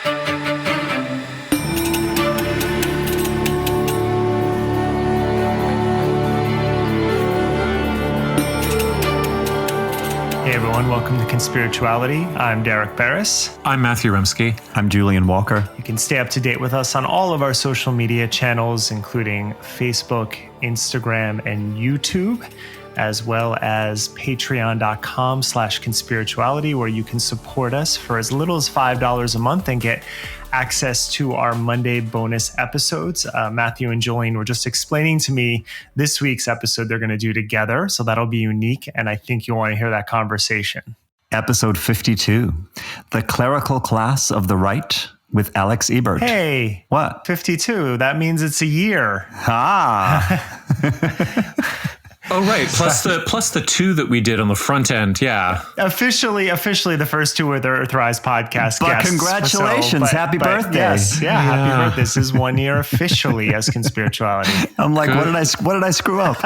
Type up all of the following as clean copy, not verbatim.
Hey everyone, welcome to Conspirituality. I'm Derek Barris. I'm Matthew Remsky. I'm Julian Walker. You can stay up to date with us on all of our social media channels, including Facebook, Instagram, and YouTube, as well as patreon.com/conspirituality, where you can support us for as little as $5 a month and get access to our Monday bonus episodes. Matthew and Julian were just explaining to me this week's episode they're going to do together, so that'll be unique, and I think you'll want to hear that conversation. Episode 52, The Clerical Class of the Right with Alex Ebert. Hey. What? 52. That means it's a year. Oh, right. Plus the two that we did on the front end. Yeah. Officially, the first two were the Earthrise podcast but guests. Congratulations. Happy birthday. Yes. Yeah. Happy birthday. This is 1 year officially as Conspirituality. I'm like, what did I screw up?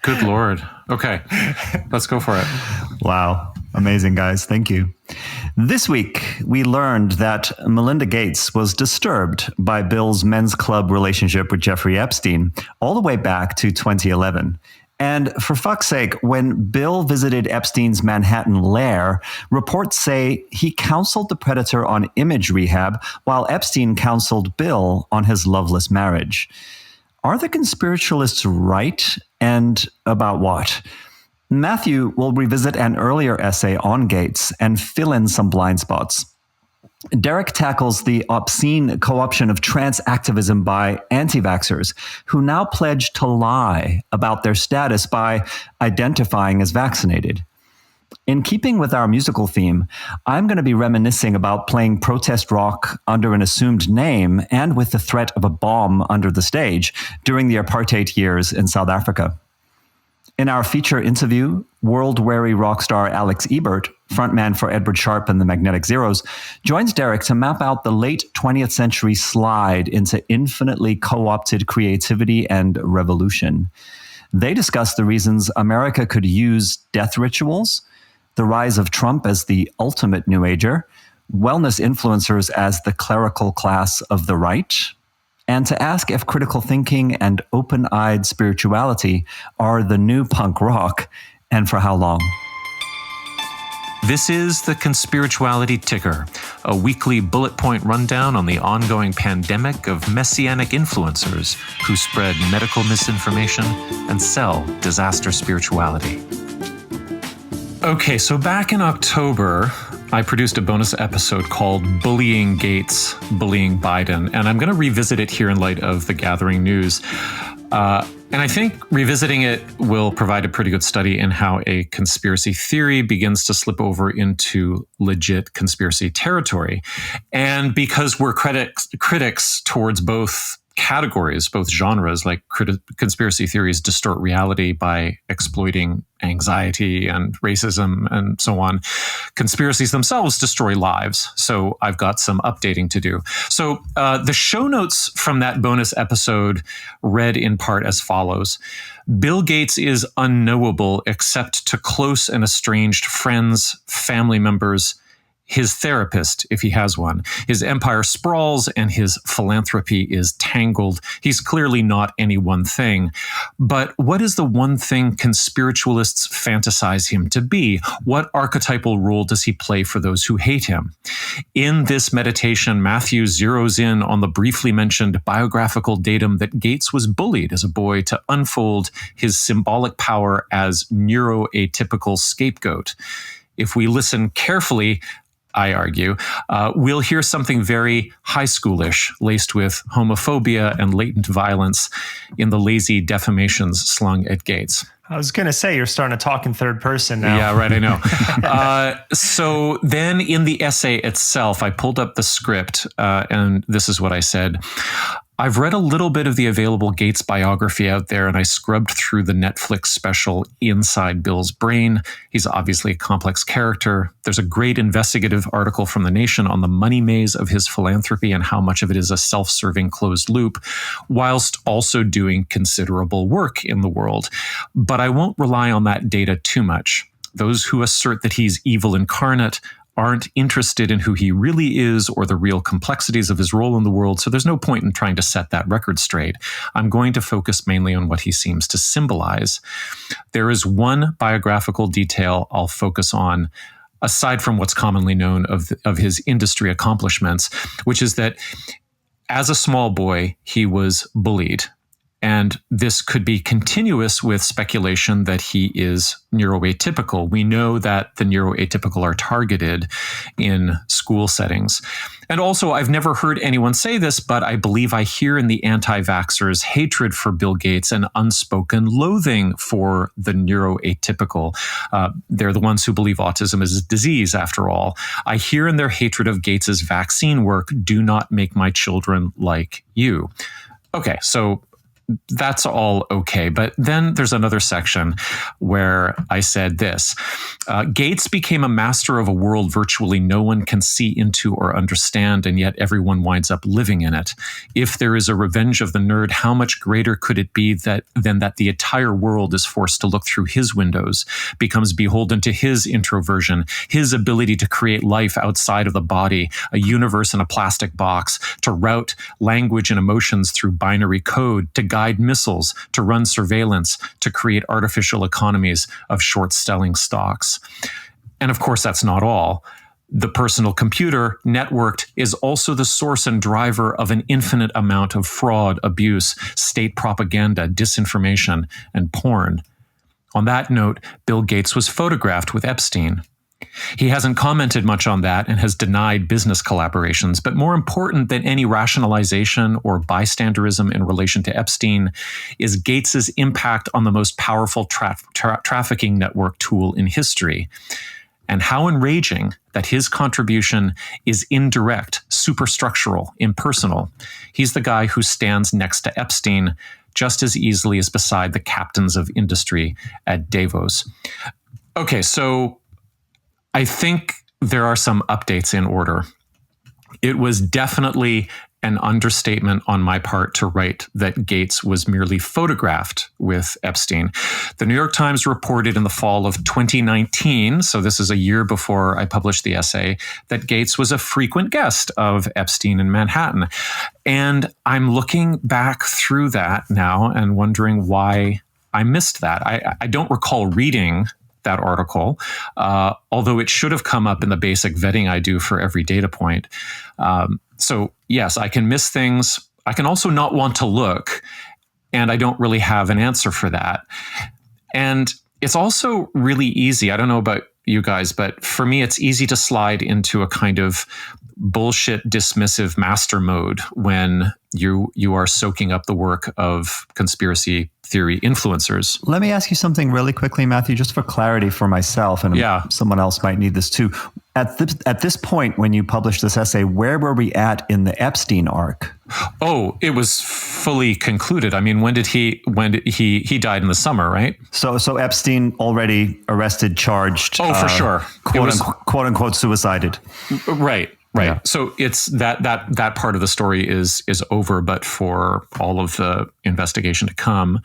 Good Lord. Okay. Let's go for it. Wow. Amazing, guys. Thank you. This week, we learned that Melinda Gates was disturbed by Bill's men's club relationship with Jeffrey Epstein all the way back to 2011. And for fuck's sake, when Bill visited Epstein's Manhattan lair, reports say he counseled the predator on image rehab while Epstein counseled Bill on his loveless marriage. Are the conspiritualists right? And about what? Matthew will revisit an earlier essay on Gates and fill in some blind spots. Derek tackles the obscene co-option of trans activism by anti-vaxxers who now pledge to lie about their status by identifying as vaccinated. In keeping with our musical theme, I'm going to be reminiscing about playing protest rock under an assumed name and with the threat of a bomb under the stage during the apartheid years in South Africa. In our feature interview, world-weary rock star Alex Ebert, frontman for Edward Sharpe and the Magnetic Zeros, joins Derek to map out the late 20th century slide into infinitely co-opted creativity and revolution. They discuss the reasons America could use death rituals, the rise of Trump as the ultimate New Ager, wellness influencers as the clerical class of the right, and to ask if critical thinking and open-eyed spirituality are the new punk rock, and for how long. This is the Conspirituality Ticker, a weekly bullet point rundown on the ongoing pandemic of messianic influencers who spread medical misinformation and sell disaster spirituality. Okay, so back in October, I produced a bonus episode called Bullying Gates, Bullying Biden, and I'm going to revisit it here in light of the gathering news. And I think revisiting it will provide a pretty good study in how a conspiracy theory begins to slip over into legit conspiracy territory. And because we're critics towards both categories, both genres, like conspiracy theories distort reality by exploiting anxiety and racism and so on. Conspiracies themselves destroy lives. So I've got some updating to do. So the show notes from that bonus episode read in part as follows. Bill Gates is unknowable except to close and estranged friends, family members, his therapist, if he has one. His empire sprawls and his philanthropy is tangled. He's clearly not any one thing. But what is the one thing conspiritualists fantasize him to be? What archetypal role does he play for those who hate him? In this meditation, Matthew zeroes in on the briefly mentioned biographical datum that Gates was bullied as a boy to unfold his symbolic power as neuroatypical scapegoat. If we listen carefully, I argue, we'll hear something very high schoolish, laced with homophobia and latent violence in the lazy defamations slung at Gates. I was going to say, you're starting to talk in third person now. Yeah, right, I know. So then in the essay itself, I pulled up the script, and this is what I said. I've read a little bit of the available Gates biography out there, and I scrubbed through the Netflix special Inside Bill's Brain. He's obviously a complex character. There's a great investigative article from The Nation on the money maze of his philanthropy and how much of it is a self-serving closed loop, whilst also doing considerable work in the world. But I won't rely on that data too much. Those who assert that he's evil incarnate aren't interested in who he really is or the real complexities of his role in the world, so there's no point in trying to set that record straight. I'm going to focus mainly on what he seems to symbolize. There is one biographical detail I'll focus on, aside from what's commonly known of his industry accomplishments, which is that as a small boy, he was bullied. And this could be continuous with speculation that he is neuroatypical. We know that the neuroatypical are targeted in school settings. And also, I've never heard anyone say this, but I believe I hear in the anti-vaxxers hatred for Bill Gates and unspoken loathing for the neuroatypical. They're the ones who believe autism is a disease, after all. I hear in their hatred of Gates's vaccine work, "Do not make my children like you." Okay, so that's all okay. But then there's another section where I said this. Gates became a master of a world virtually no one can see into or understand, and yet everyone winds up living in it. If there is a revenge of the nerd, how much greater could it be than that the entire world is forced to look through his windows, becomes beholden to his introversion, his ability to create life outside of the body, a universe in a plastic box, to route language and emotions through binary code, to guide missiles, to run surveillance, to create artificial economies of short-selling stocks. And of course, that's not all. The personal computer, networked, is also the source and driver of an infinite amount of fraud, abuse, state propaganda, disinformation, and porn. On that note, Bill Gates was photographed with Epstein. He hasn't commented much on that and has denied business collaborations, but more important than any rationalization or bystanderism in relation to Epstein is Gates's impact on the most powerful trafficking network tool in history. And how enraging that his contribution is indirect, superstructural, impersonal. He's the guy who stands next to Epstein just as easily as beside the captains of industry at Davos. Okay, so I think there are some updates in order. It was definitely an understatement on my part to write that Gates was merely photographed with Epstein. The New York Times reported in the fall of 2019, so this is a year before I published the essay, that Gates was a frequent guest of Epstein in Manhattan. And I'm looking back through that now and wondering why I missed that. I don't recall reading that article, although it should have come up in the basic vetting I do for every data point. So yes, I can miss things. I can also not want to look, and I don't really have an answer for that. And it's also really easy. I don't know about you guys, but for me, it's easy to slide into a kind of bullshit dismissive master mode when you are soaking up the work of conspiracy theory influencers. Let me ask you something really quickly, Matthew, just for clarity for myself, and someone else might need this too. At this point, when you published this essay, where were we at in the Epstein arc? Oh, it was fully concluded. I mean, when did he died in the summer, right? So Epstein already arrested, charged. Oh, for sure. Quote unquote suicided. Right. Yeah. So it's that part of the story is over, but for all of the investigation to come.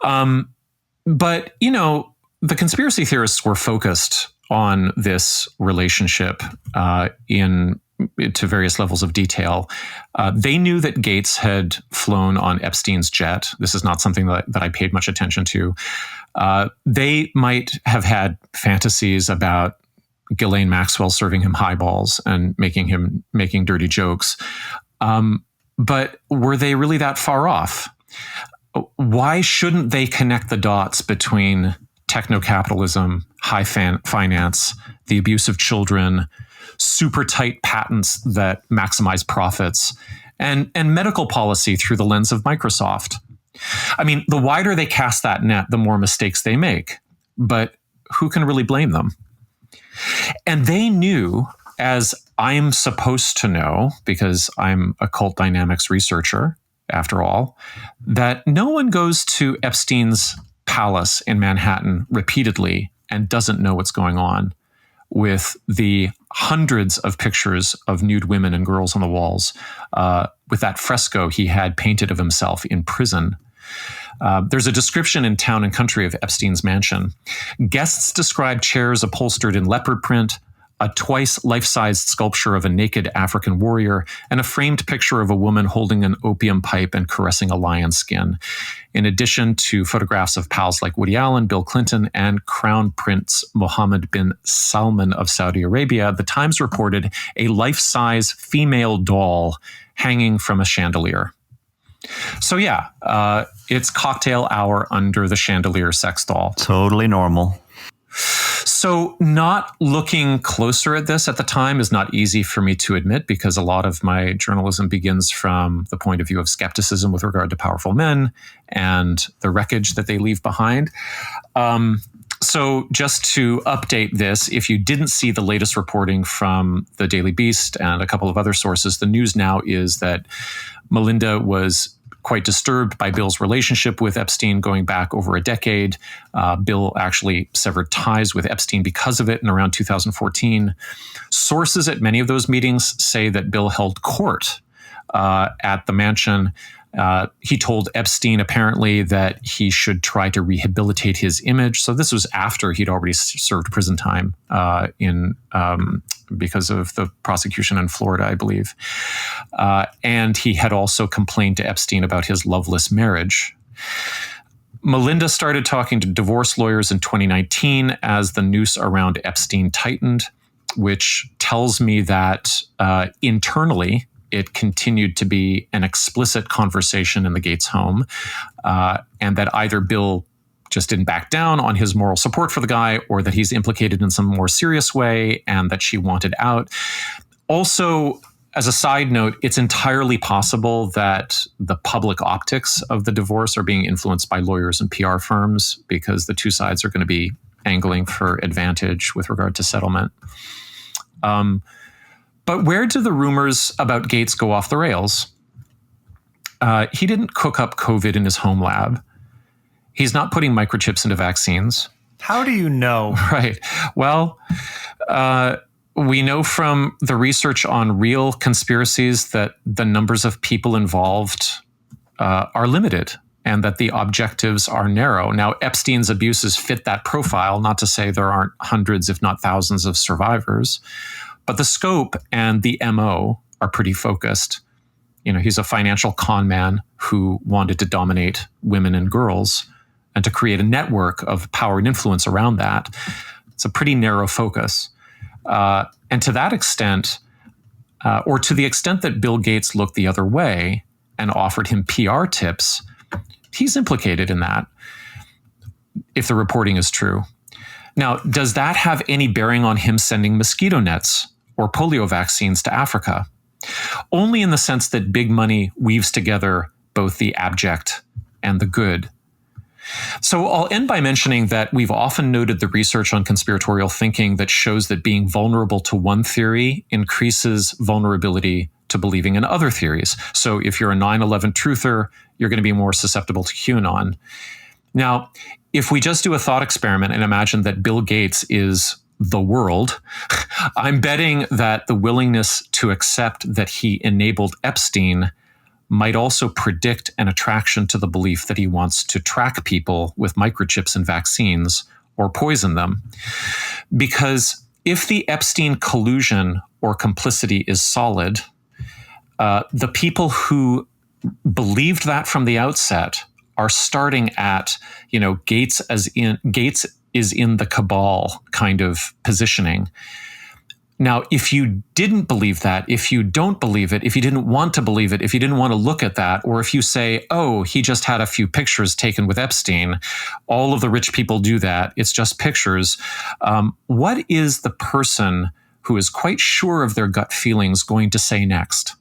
But the conspiracy theorists were focused on this relationship to various levels of detail. They knew that Gates had flown on Epstein's jet. This is not something that I paid much attention to. They might have had fantasies about Ghislaine Maxwell serving him highballs and making dirty jokes. But were they really that far off? Why shouldn't they connect the dots between techno-capitalism, high finance, the abuse of children, super tight patents that maximize profits, and medical policy through the lens of Microsoft? I mean, the wider they cast that net, the more mistakes they make. But who can really blame them? And they knew, as I'm supposed to know, because I'm a cult dynamics researcher, after all, that no one goes to Epstein's palace in Manhattan repeatedly and doesn't know what's going on with the hundreds of pictures of nude women and girls on the walls, with that fresco he had painted of himself in prison. There's a description in Town and Country of Epstein's mansion. Guests describe chairs upholstered in leopard print, a twice life-sized sculpture of a naked African warrior, and a framed picture of a woman holding an opium pipe and caressing a lion's skin, in addition to photographs of pals like Woody Allen, Bill Clinton, and Crown Prince Mohammed bin Salman of Saudi Arabia. The Times reported a life-size female doll hanging from a chandelier. So yeah, it's cocktail hour under the chandelier sex doll. Totally normal. So not looking closer at this at the time is not easy for me to admit, because a lot of my journalism begins from the point of view of skepticism with regard to powerful men and the wreckage that they leave behind. So just to update this, if you didn't see the latest reporting from the Daily Beast and a couple of other sources, the news now is that Melinda was quite disturbed by Bill's relationship with Epstein going back over a decade. Bill actually severed ties with Epstein because of it in around 2014. Sources at many of those meetings say that Bill held court at the mansion. He told Epstein apparently that he should try to rehabilitate his image. So this was after he'd already served prison time because of the prosecution in Florida, I believe. And he had also complained to Epstein about his loveless marriage. Melinda started talking to divorce lawyers in 2019 as the noose around Epstein tightened, which tells me that internally, it continued to be an explicit conversation in the Gates home, and that either Bill just didn't back down on his moral support for the guy, or that he's implicated in some more serious way and that she wanted out. Also, as a side note, it's entirely possible that the public optics of the divorce are being influenced by lawyers and PR firms, because the two sides are going to be angling for advantage with regard to settlement. But where do the rumors about Gates go off the rails? He didn't cook up COVID in his home lab. He's not putting microchips into vaccines. How do you know? Right. Well, we know from the research on real conspiracies that the numbers of people involved are limited, and that the objectives are narrow. Now, Epstein's abuses fit that profile, not to say there aren't hundreds, if not thousands, of survivors. But the scope and the MO are pretty focused. You know, he's a financial con man who wanted to dominate women and girls and to create a network of power and influence around that. It's a pretty narrow focus. And to that extent, or to the extent that Bill Gates looked the other way and offered him PR tips, he's implicated in that, if the reporting is true. Now, does that have any bearing on him sending mosquito nets or polio vaccines to Africa? Only in the sense that big money weaves together both the abject and the good. So I'll end by mentioning that we've often noted the research on conspiratorial thinking that shows that being vulnerable to one theory increases vulnerability to believing in other theories. So if you're a 9/11 truther, you're going to be more susceptible to QAnon. Now, if we just do a thought experiment and imagine that Bill Gates is the world, I'm betting that the willingness to accept that he enabled Epstein might also predict an attraction to the belief that he wants to track people with microchips and vaccines or poison them. Because if the Epstein collusion or complicity is solid, the people who believed that from the outset are starting at, Gates is in the cabal kind of positioning. Now, if you didn't believe that, if you don't believe it, if you didn't want to believe it, if you didn't want to look at that, or if you say, oh, he just had a few pictures taken with Epstein, all of the rich people do that, it's just pictures. What is the person who is quite sure of their gut feelings going to say next?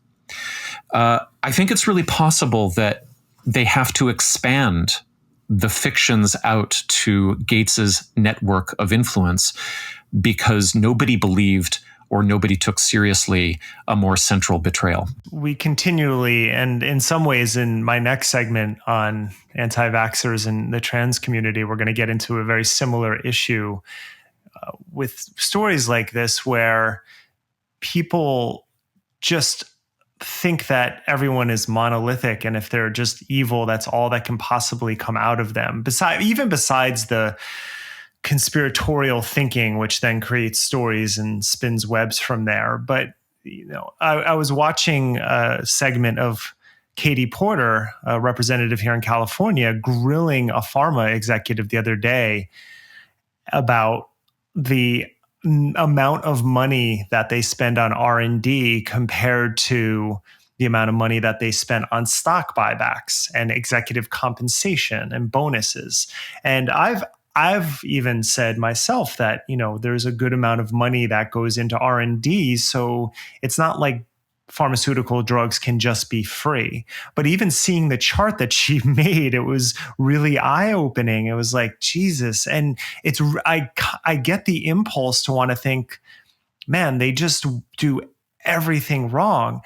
I think it's really possible that they have to expand the fictions out to Gates's network of influence, because nobody believed or nobody took seriously a more central betrayal. We continually, and in some ways in my next segment on anti-vaxxers and the trans community, we're going to get into a very similar issue with stories like this, where people just think that everyone is monolithic, and if they're just evil, that's all that can possibly come out of them. Besides the conspiratorial thinking, which then creates stories and spins webs from there. But, I was watching a segment of Katie Porter, a representative here in California, grilling a pharma executive the other day about the amount of money that they spend on R&D compared to the amount of money that they spent on stock buybacks and executive compensation and bonuses. And I've even said myself that, there's a good amount of money that goes into R&D. So it's not like pharmaceutical drugs can just be free. But even seeing the chart that she made, it was really eye-opening. It was like, Jesus. And I get the impulse to want to think, man, they just do everything wrong.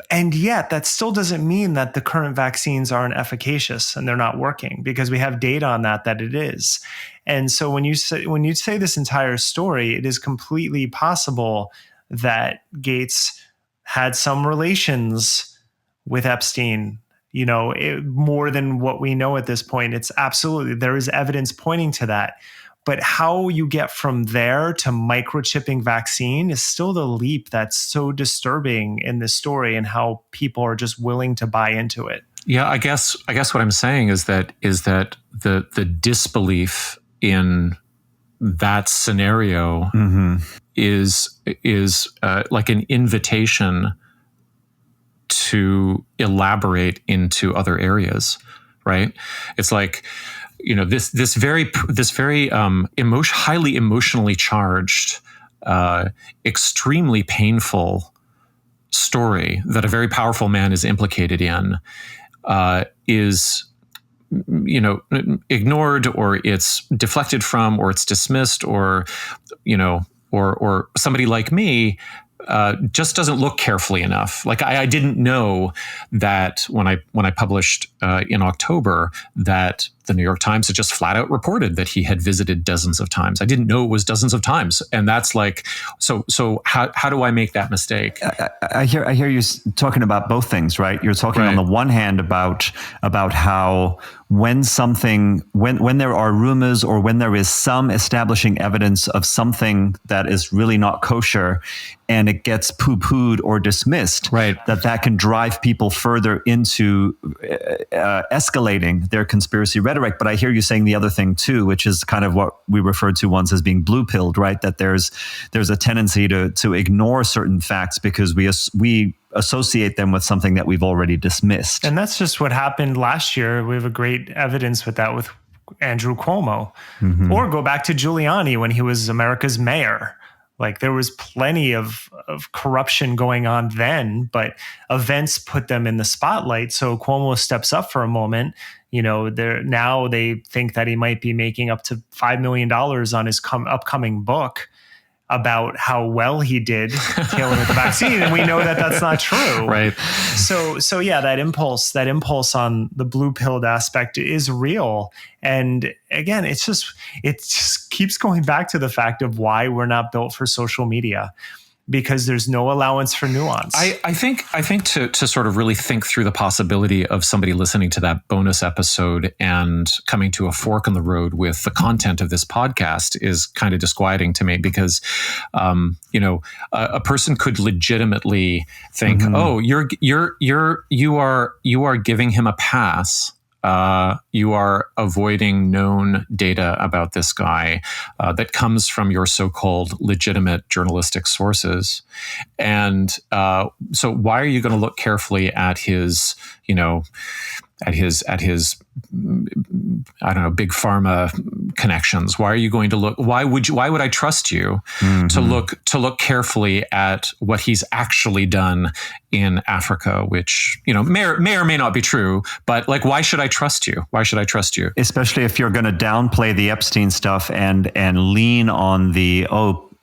And yet that still doesn't mean that the current vaccines aren't efficacious and they're not working, because we have data on that it is. And so when you say this entire story, it is completely possible that Gates had some relations with Epstein, more than what we know at this point. It's absolutely, there is evidence pointing to that. But how you get from there to microchipping vaccine is still the leap that's so disturbing in this story, and how people are just willing to buy into it. Yeah, I guess what I'm saying is that the disbelief in that scenario is like an invitation to elaborate into other areas, right? It's like, this very highly emotionally charged, extremely painful story that a very powerful man is implicated in, is ignored, or it's deflected from, or it's dismissed, or somebody like me just doesn't look carefully enough. Like I didn't know that when I published in October that the New York Times had just flat out reported that he had visited dozens of times. I didn't know it was dozens of times, and that's like, so how do I make that mistake? I hear you talking about both things, right? You're talking on the one hand about how when there are rumors, or when there is some establishing evidence of something that is really not kosher, and it gets poo-pooed or dismissed, right, that can drive people further into escalating their conspiracy rhetoric. But I hear you saying the other thing too, which is kind of what we referred to once as being blue-pilled, right? That there's a tendency to ignore certain facts because we associate them with something that we've already dismissed. And that's just what happened last year. We have a great evidence with that with Andrew Cuomo. Or go back to Giuliani when he was America's mayor. Like there was plenty of corruption going on then, but events put them in the spotlight. So Cuomo steps up for a moment. Now they think that he might be making up to $5 million on his upcoming book about how well he did dealing with the vaccine, and we know that that's not true. Right. So yeah, that impulse on the blue-pilled aspect is real. And again, it just keeps going back to the fact of why we're not built for social media, because there's no allowance for nuance. I think to sort of really think through the possibility of somebody listening to that bonus episode and coming to a fork in the road with the content of this podcast is kind of disquieting to me, because a person could legitimately think, oh, you are giving him a pass. You are avoiding known data about this guy that comes from your so-called legitimate journalistic sources. And so why are you going to look carefully at his, at his I don't know, big pharma connections? Why are you going to look? Why would I trust you to look carefully at what he's actually done in Africa, which may or may not be true, but like, why should I trust you? Why should I trust you? Especially if you're going to downplay the Epstein stuff and lean on the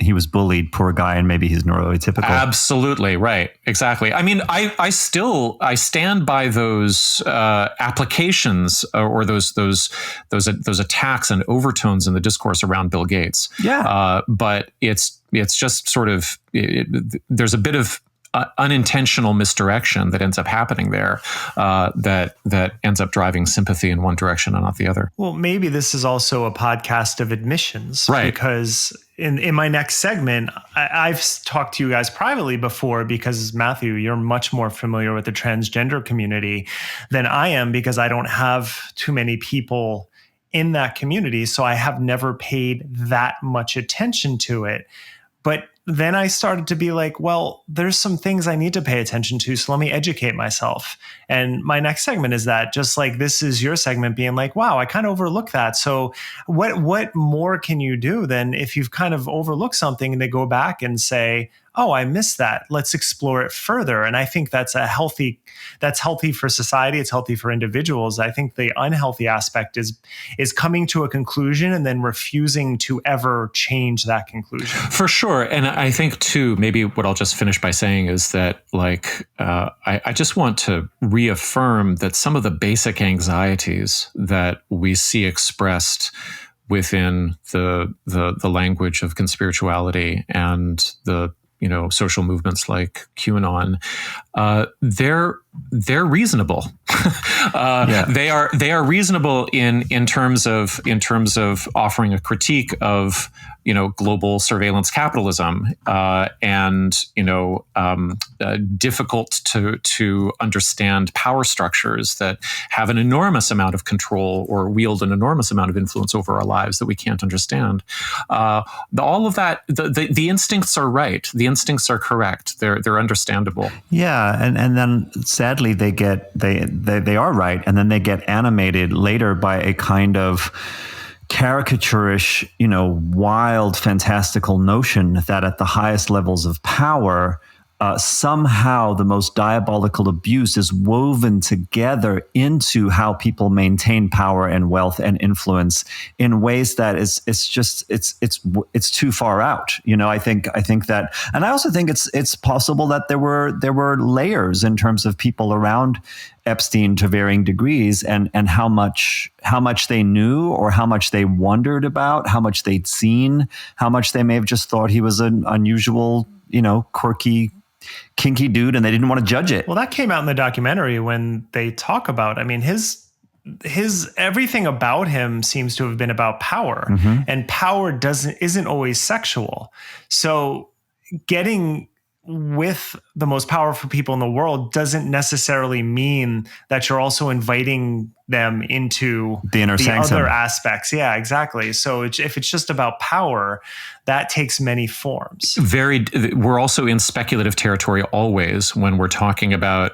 he was bullied, poor guy, and maybe he's neuroatypical. Absolutely right, exactly. I mean, I stand by those applications or those attacks and overtones in the discourse around Bill Gates. Yeah, but it's just sort of there's a bit of unintentional misdirection that ends up happening there, that ends up driving sympathy in one direction and not the other. Well, maybe this is also a podcast of admissions, right? Because in my next segment, I've talked to you guys privately before, because Matthew, you're much more familiar with the transgender community than I am, because I don't have too many people in that community, so I have never paid that much attention to it. But then I started to be like, well, there's some things I need to pay attention to, so let me educate myself. And my next segment is that, just like this is your segment, being like, wow, I kind of overlooked that. So what more can you do than, if you've kind of overlooked something, and they go back and say, oh, I missed that, let's explore it further. And I think that's healthy for society. It's healthy for individuals. I think the unhealthy aspect is coming to a conclusion and then refusing to ever change that conclusion. For sure. And I think too, maybe what I'll just finish by saying is that, like, I just want to reaffirm that some of the basic anxieties that we see expressed within the language of conspirituality and the social movements like QAnon, they're reasonable. They are reasonable in terms of offering a critique of global surveillance capitalism, and difficult to understand power structures that have an enormous amount of control or wield an enormous amount of influence over our lives that we can't understand. All of that, the instincts are right. The instincts are correct. They're understandable. Yeah, and then sadly they are right, and then they get animated later by a kind of caricaturish, wild, fantastical notion that at the highest levels of power, somehow the most diabolical abuse is woven together into how people maintain power and wealth and influence in ways that it's too far out. I think that, and I also think it's possible that there were layers in terms of people around Epstein to varying degrees, and how much they knew, or how much they wondered about, how much they'd seen, how much they may have just thought he was an unusual, quirky, kinky dude, and they didn't want to judge it. Well, that came out in the documentary when they talk about, his everything about him seems to have been about power, and power isn't always sexual. So getting with the most powerful people in the world doesn't necessarily mean that you're also inviting them into the inner sanctum. Other aspects. Yeah, exactly. So if it's just about power, that takes many forms. We're also in speculative territory always when we're talking about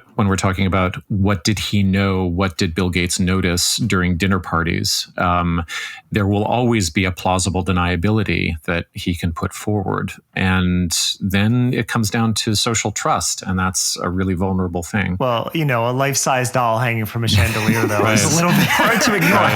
what did he know, what did Bill Gates notice during dinner parties. There will always be a plausible deniability that he can put forward, and then it comes down to social trust, and that's a really vulnerable thing. Well, a life-size doll hanging from a chandelier, though, is a little bit hard to ignore.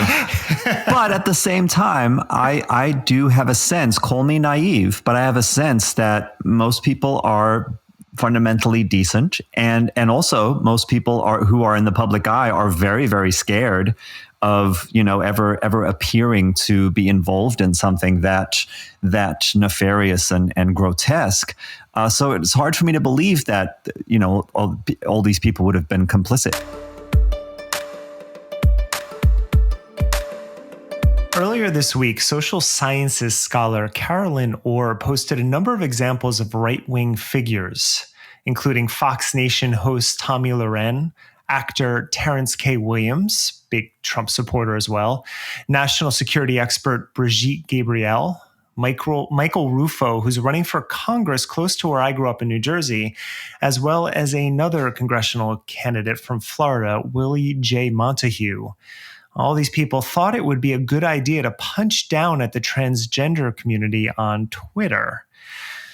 But at the same time, I do have a sense, call me naive, but I have a sense that most people are fundamentally decent, and also most people who are in the public eye are very, very scared of ever appearing to be involved in something that nefarious and grotesque. So it's hard for me to believe that all these people would have been complicit. Earlier this week, social sciences scholar Carolyn Orr posted a number of examples of right-wing figures, including Fox Nation host Tomi Lahren, actor Terrence K. Williams, big Trump supporter as well, national security expert Brigitte Gabriel, Michael Rufo, who's running for Congress close to where I grew up in New Jersey, as well as another congressional candidate from Florida, Willie J. Montague. All these people thought it would be a good idea to punch down at the transgender community on Twitter.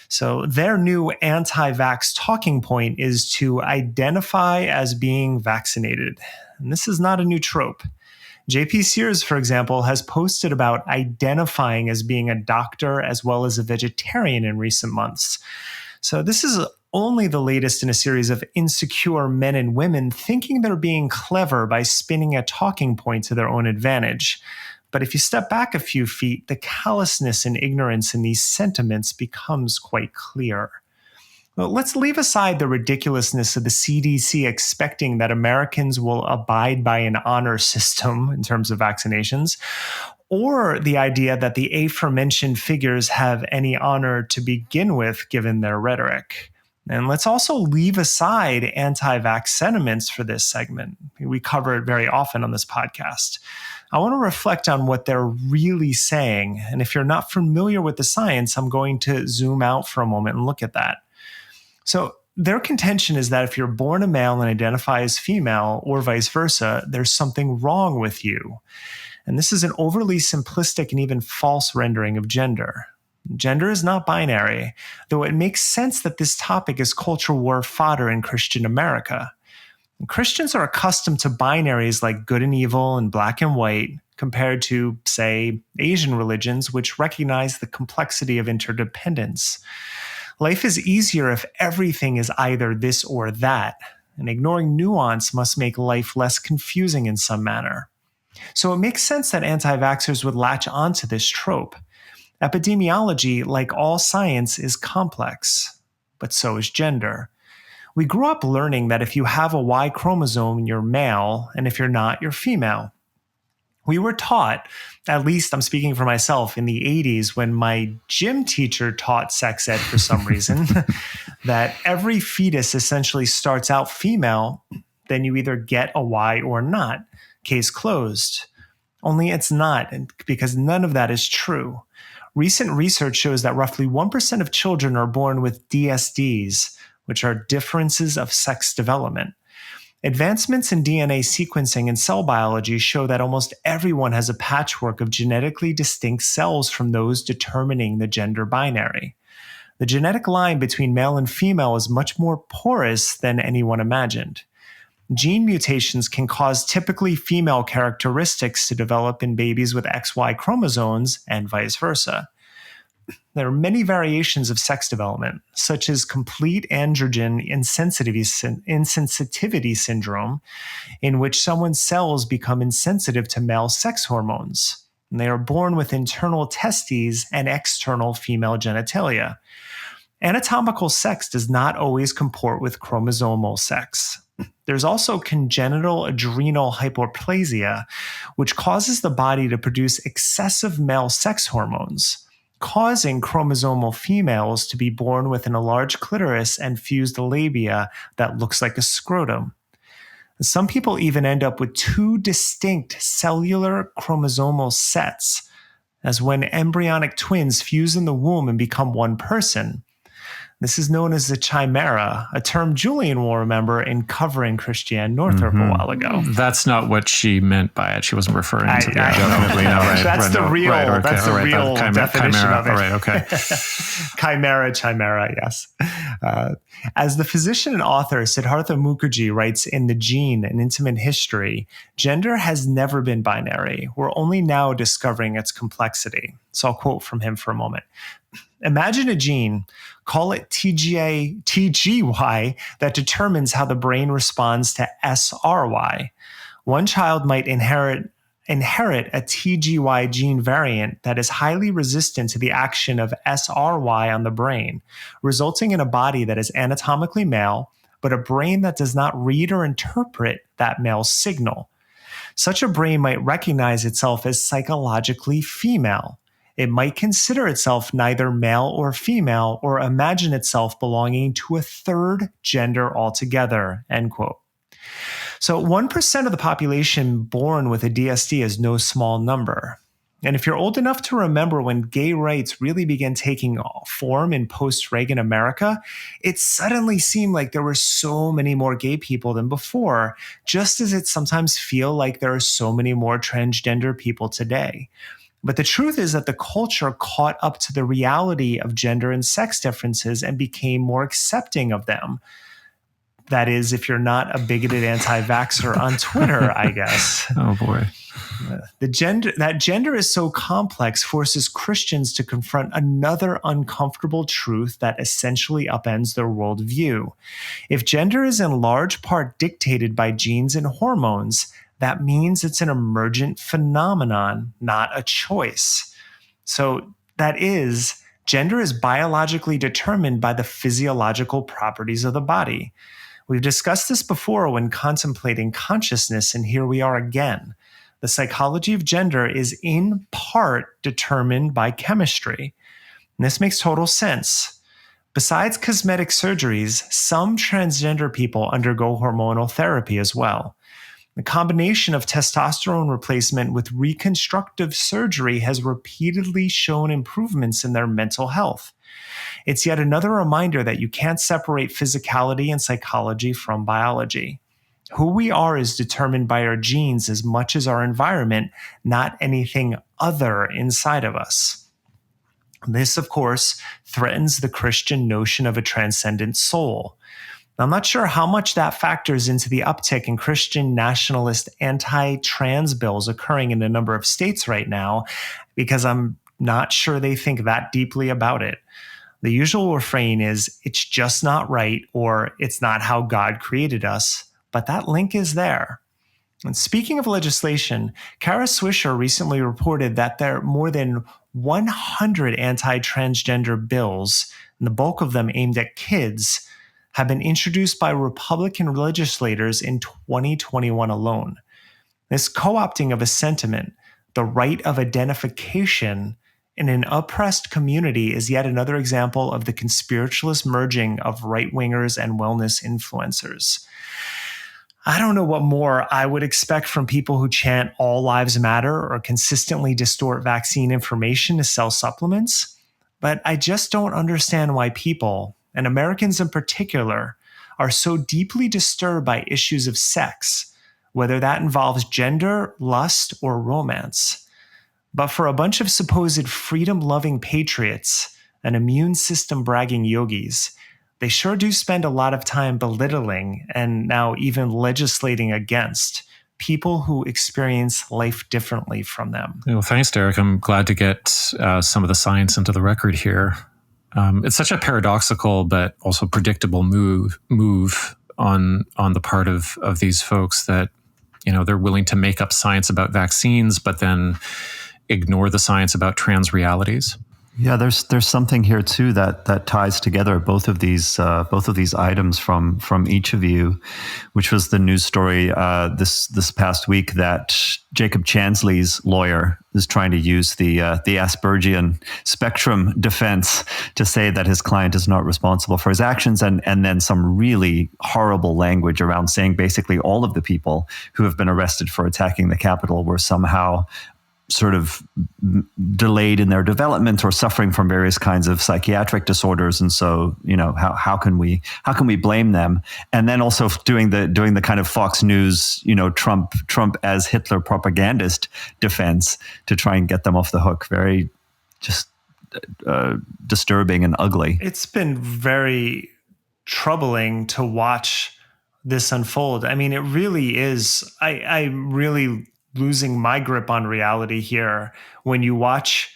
So their new anti-vax talking point is to identify as being vaccinated. And this is not a new trope. JP Sears, for example, has posted about identifying as being a doctor as well as a vegetarian in recent months. So this is only the latest in a series of insecure men and women thinking they're being clever by spinning a talking point to their own advantage. But if you step back a few feet, the callousness and ignorance in these sentiments becomes quite clear. Well, let's leave aside the ridiculousness of the CDC expecting that Americans will abide by an honor system in terms of vaccinations, or the idea that the aforementioned figures have any honor to begin with, given their rhetoric. And let's also leave aside anti-vax sentiments for this segment. We cover it very often on this podcast. I want to reflect on what they're really saying. And if you're not familiar with the science, I'm going to zoom out for a moment and look at that. So their contention is that if you're born a male and identify as female, or vice versa, there's something wrong with you. And this is an overly simplistic and even false rendering of gender. Gender is not binary, though it makes sense that this topic is culture war fodder in Christian America. And Christians are accustomed to binaries like good and evil and black and white, compared to, say, Asian religions, which recognize the complexity of interdependence. Life is easier if everything is either this or that, and ignoring nuance must make life less confusing in some manner. So it makes sense that anti-vaxxers would latch onto this trope. Epidemiology, like all science, is complex, but so is gender. We grew up learning that if you have a Y chromosome, you're male, and if you're not, you're female. We were taught, at least I'm speaking for myself, in the 80s when my gym teacher taught sex ed for some reason, that every fetus essentially starts out female, then you either get a Y or not. Case closed. Only it's not, because none of that is true. Recent research shows that roughly 1% of children are born with DSDs, which are differences of sex development. Advancements in DNA sequencing and cell biology show that almost everyone has a patchwork of genetically distinct cells from those determining the gender binary. The genetic line between male and female is much more porous than anyone imagined. Gene mutations can cause typically female characteristics to develop in babies with XY chromosomes and vice versa. There are many variations of sex development, such as complete androgen insensitivity syndrome, in which someone's cells become insensitive to male sex hormones. And they are born with internal testes and external female genitalia. Anatomical sex does not always comport with chromosomal sex. There's also congenital adrenal hyperplasia, which causes the body to produce excessive male sex hormones, causing chromosomal females to be born with an enlarged clitoris and fused labia that looks like a scrotum. Some people even end up with two distinct cellular chromosomal sets, as when embryonic twins fuse in the womb and become one person. This is known as the chimera, a term Julian will remember in covering Christiane Northrup a while ago. That's not what she meant by it. She wasn't referring to that. Definitely not. Right. That's the real. Right, okay, that's the real definition chimera, of it. All right. Okay. Chimera. Yes. As the physician and author Siddhartha Mukherjee writes in The Gene: An Intimate History, gender has never been binary. We're only now discovering its complexity. So I'll quote from him for a moment. Imagine a gene, call it TGY, that determines how the brain responds to SRY. One child might inherit a TGY gene variant that is highly resistant to the action of SRY on the brain, resulting in a body that is anatomically male, but a brain that does not read or interpret that male signal. Such a brain might recognize itself as psychologically female. It might consider itself neither male or female, or imagine itself belonging to a third gender altogether, end quote. So 1% of the population born with a DSD is no small number. And if you're old enough to remember when gay rights really began taking form in post-Reagan America, it suddenly seemed like there were so many more gay people than before, just as it sometimes feels like there are so many more transgender people today. But the truth is that the culture caught up to the reality of gender and sex differences and became more accepting of them. That is, if you're not a bigoted anti-vaxxer on Twitter, I guess. Oh, boy. That gender is so complex forces Christians to confront another uncomfortable truth that essentially upends their worldview. If gender is in large part dictated by genes and hormones, that means it's an emergent phenomenon, not a choice. So that is, Gender is biologically determined by the physiological properties of the body. We've discussed this before when contemplating consciousness, and here we are again. The psychology of gender is in part determined by chemistry. And this makes total sense. Besides cosmetic surgeries, some transgender people undergo hormonal therapy as well. The combination of testosterone replacement with reconstructive surgery has repeatedly shown improvements in their mental health. It's yet another reminder that you can't separate physicality and psychology from biology. Who we are is determined by our genes as much as our environment, not anything other inside of us. This, of course, threatens the Christian notion of a transcendent soul. I'm not sure how much that factors into the uptick in Christian nationalist anti-trans bills occurring in a number of states right now, because I'm not sure they think that deeply about it. The usual refrain is, it's just not right, or it's not how God created us, but that link is there. And speaking of legislation, Kara Swisher recently reported that there are more than 100 anti-transgender bills, and the bulk of them aimed at kids, have been introduced by Republican legislators in 2021 alone. This co-opting of a sentiment, the right of identification in an oppressed community, is yet another example of the conspiritualist merging of right-wingers and wellness influencers. I don't know what more I would expect from people who chant all lives matter or consistently distort vaccine information to sell supplements, but I just don't understand why people, and Americans in particular, are so deeply disturbed by issues of sex, whether that involves gender, lust, or romance. But for a bunch of supposed freedom-loving patriots and immune system-bragging yogis, they sure do spend a lot of time belittling and now even legislating against people who experience life differently from them. Well, thanks, Derek. I'm glad to get some of the science into the record here. It's such a paradoxical but also predictable move on the part of these folks that, they're willing to make up science about vaccines, but then ignore the science about trans realities. Yeah, there's something here too that ties together both of these items from each of you, which was the news story this past week that Jacob Chansley's lawyer is trying to use the Aspergian spectrum defense to say that his client is not responsible for his actions, and then some really horrible language around saying basically all of the people who have been arrested for attacking the Capitol were somehow sort of delayed in their development or suffering from various kinds of psychiatric disorders, and so how can we blame them? And then also doing the kind of Fox News Trump as Hitler propagandist defense to try and get them off the hook. Very just disturbing and ugly. It's been very troubling to watch this unfold. I mean, it really is. I'm really losing my grip on reality here when you watch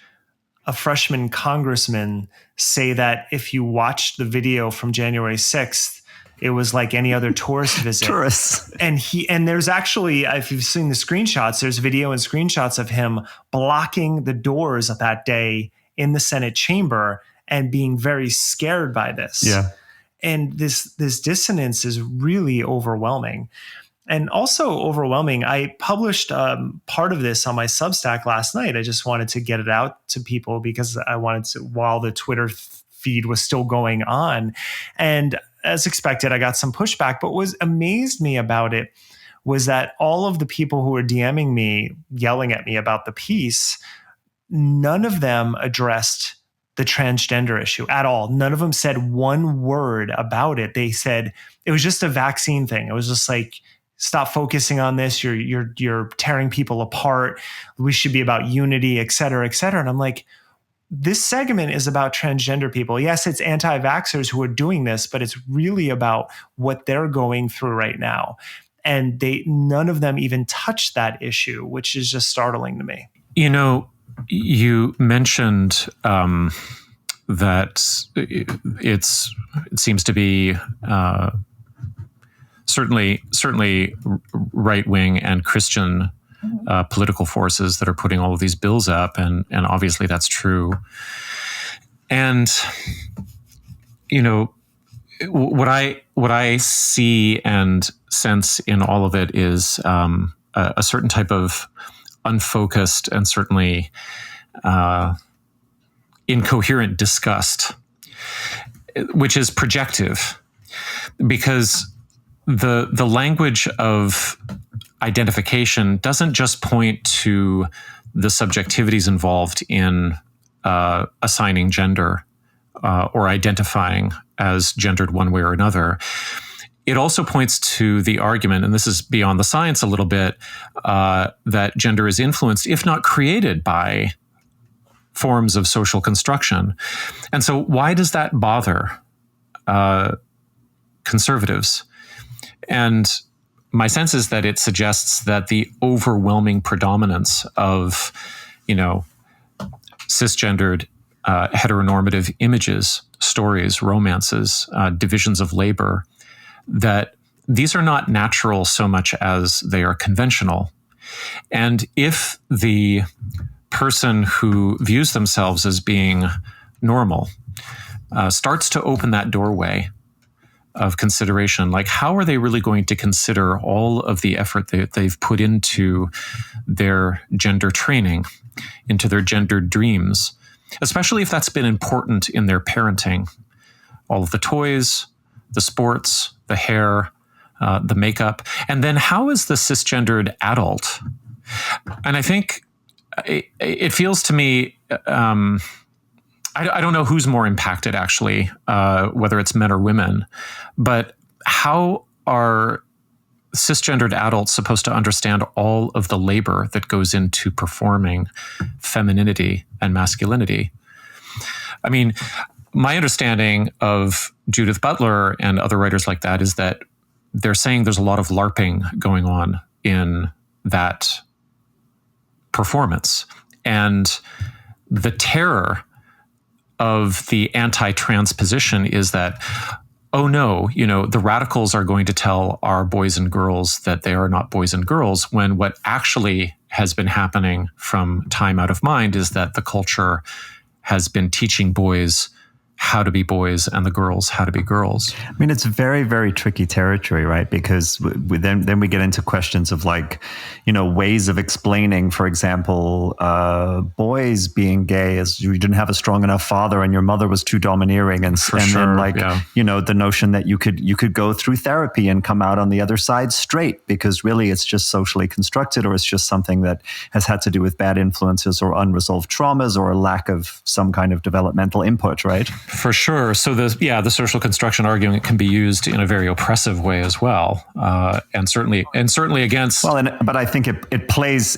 a freshman congressman say that if you watched the video from January 6th, it was like any other tourist visit. Tourists. And there's actually, if you've seen the screenshots, there's video and screenshots of him blocking the doors of that day in the Senate chamber and being very scared by this. Yeah. And this dissonance is really overwhelming. And also overwhelming, I published part of this on my Substack last night. I just wanted to get it out to people because I wanted to, while the Twitter feed was still going on. And as expected, I got some pushback, but what amazed me about it was that all of the people who were DMing me, yelling at me about the piece, none of them addressed the transgender issue at all. None of them said one word about it. They said it was just a vaccine thing. It was just like, stop focusing on this. You're tearing people apart. We should be about unity, et cetera, et cetera. And I'm like, this segment is about transgender people. Yes, it's anti-vaxxers who are doing this, but it's really about what they're going through right now. And none of them even touched that issue, which is just startling to me. You mentioned that it seems to be certainly right-wing and Christian political forces that are putting all of these bills up, and obviously that's true. And, you know, what I see and sense in all of it is a certain type of unfocused and certainly incoherent disgust, which is projective, because the language of identification doesn't just point to the subjectivities involved in assigning gender or identifying as gendered one way or another. It also points to the argument, and this is beyond the science a little bit, that gender is influenced, if not created, by forms of social construction. And so why does that bother conservatives? And my sense is that it suggests that the overwhelming predominance of, cisgendered, heteronormative images, stories, romances, divisions of labor, that these are not natural so much as they are conventional. And if the person who views themselves as being normal starts to open that doorway of consideration, like how are they really going to consider all of the effort that they've put into their gender training, into their gender dreams, especially if that's been important in their parenting? All of the toys, the sports, the hair, the makeup. And then how is the cisgendered adult? And I think it feels to me, I don't know who's more impacted actually, whether it's men or women, but how are cisgendered adults supposed to understand all of the labor that goes into performing femininity and masculinity? I mean, my understanding of Judith Butler and other writers like that is that they're saying there's a lot of LARPing going on in that performance. And the terror of the anti-transposition is that, oh no, the radicals are going to tell our boys and girls that they are not boys and girls, when what actually has been happening from time out of mind is that the culture has been teaching boys how to be boys and the girls how to be girls. I mean, it's very, very tricky territory, right? Because then we get into questions of ways of explaining, for example, boys being gay as you didn't have a strong enough father and your mother was too domineering, then the notion that you could go through therapy and come out on the other side straight, because really it's just socially constructed, or it's just something that has had to do with bad influences or unresolved traumas or a lack of some kind of developmental input, right? For sure. So the social construction argument can be used in a very oppressive way as well, and certainly against. Well, but I think it plays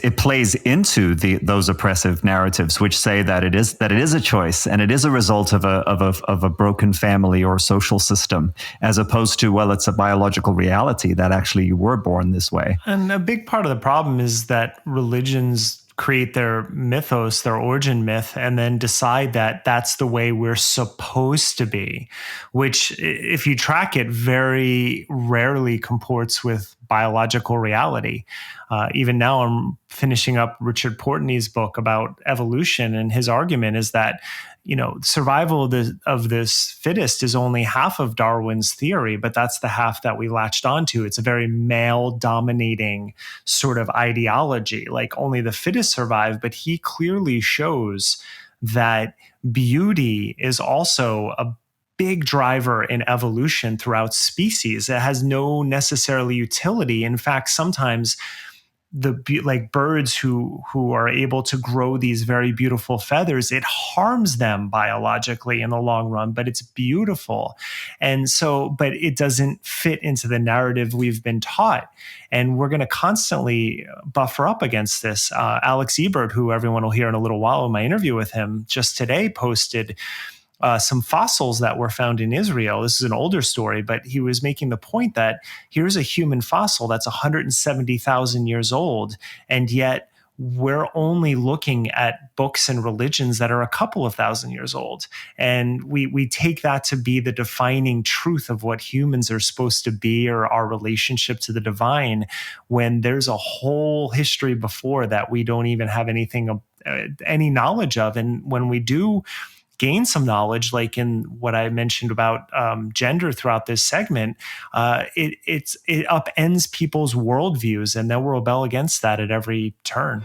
into those oppressive narratives, which say that it is a choice and it is a result of a broken family or social system, as opposed to, well, it's a biological reality that actually you were born this way. And a big part of the problem is that religions create their mythos, their origin myth, and then decide that that's the way we're supposed to be, which, if you track it, very rarely comports with biological reality. Even now, I'm finishing up Richard Portney's book about evolution, and his argument is that survival of this fittest is only half of Darwin's theory, but that's the half that we latched onto. It's a very male-dominating sort of ideology, like only the fittest survive, but he clearly shows that beauty is also a big driver in evolution throughout species. It has no necessarily utility. In fact, sometimes birds who are able to grow these very beautiful feathers, it harms them biologically in the long run, but it's beautiful. And so, but it doesn't fit into the narrative we've been taught. And we're going to constantly buffer up against this. Alex Ebert, who everyone will hear in a little while in my interview with him, just today posted some fossils that were found in Israel. This is an older story, but he was making the point that here's a human fossil that's 170,000 years old, and yet we're only looking at books and religions that are a couple of thousand years old. And we take that to be the defining truth of what humans are supposed to be, or our relationship to the divine, when there's a whole history before that we don't even have any knowledge of. And when we do gain some knowledge, like in what I mentioned about gender throughout this segment, it upends people's worldviews, and they'll rebel against that at every turn.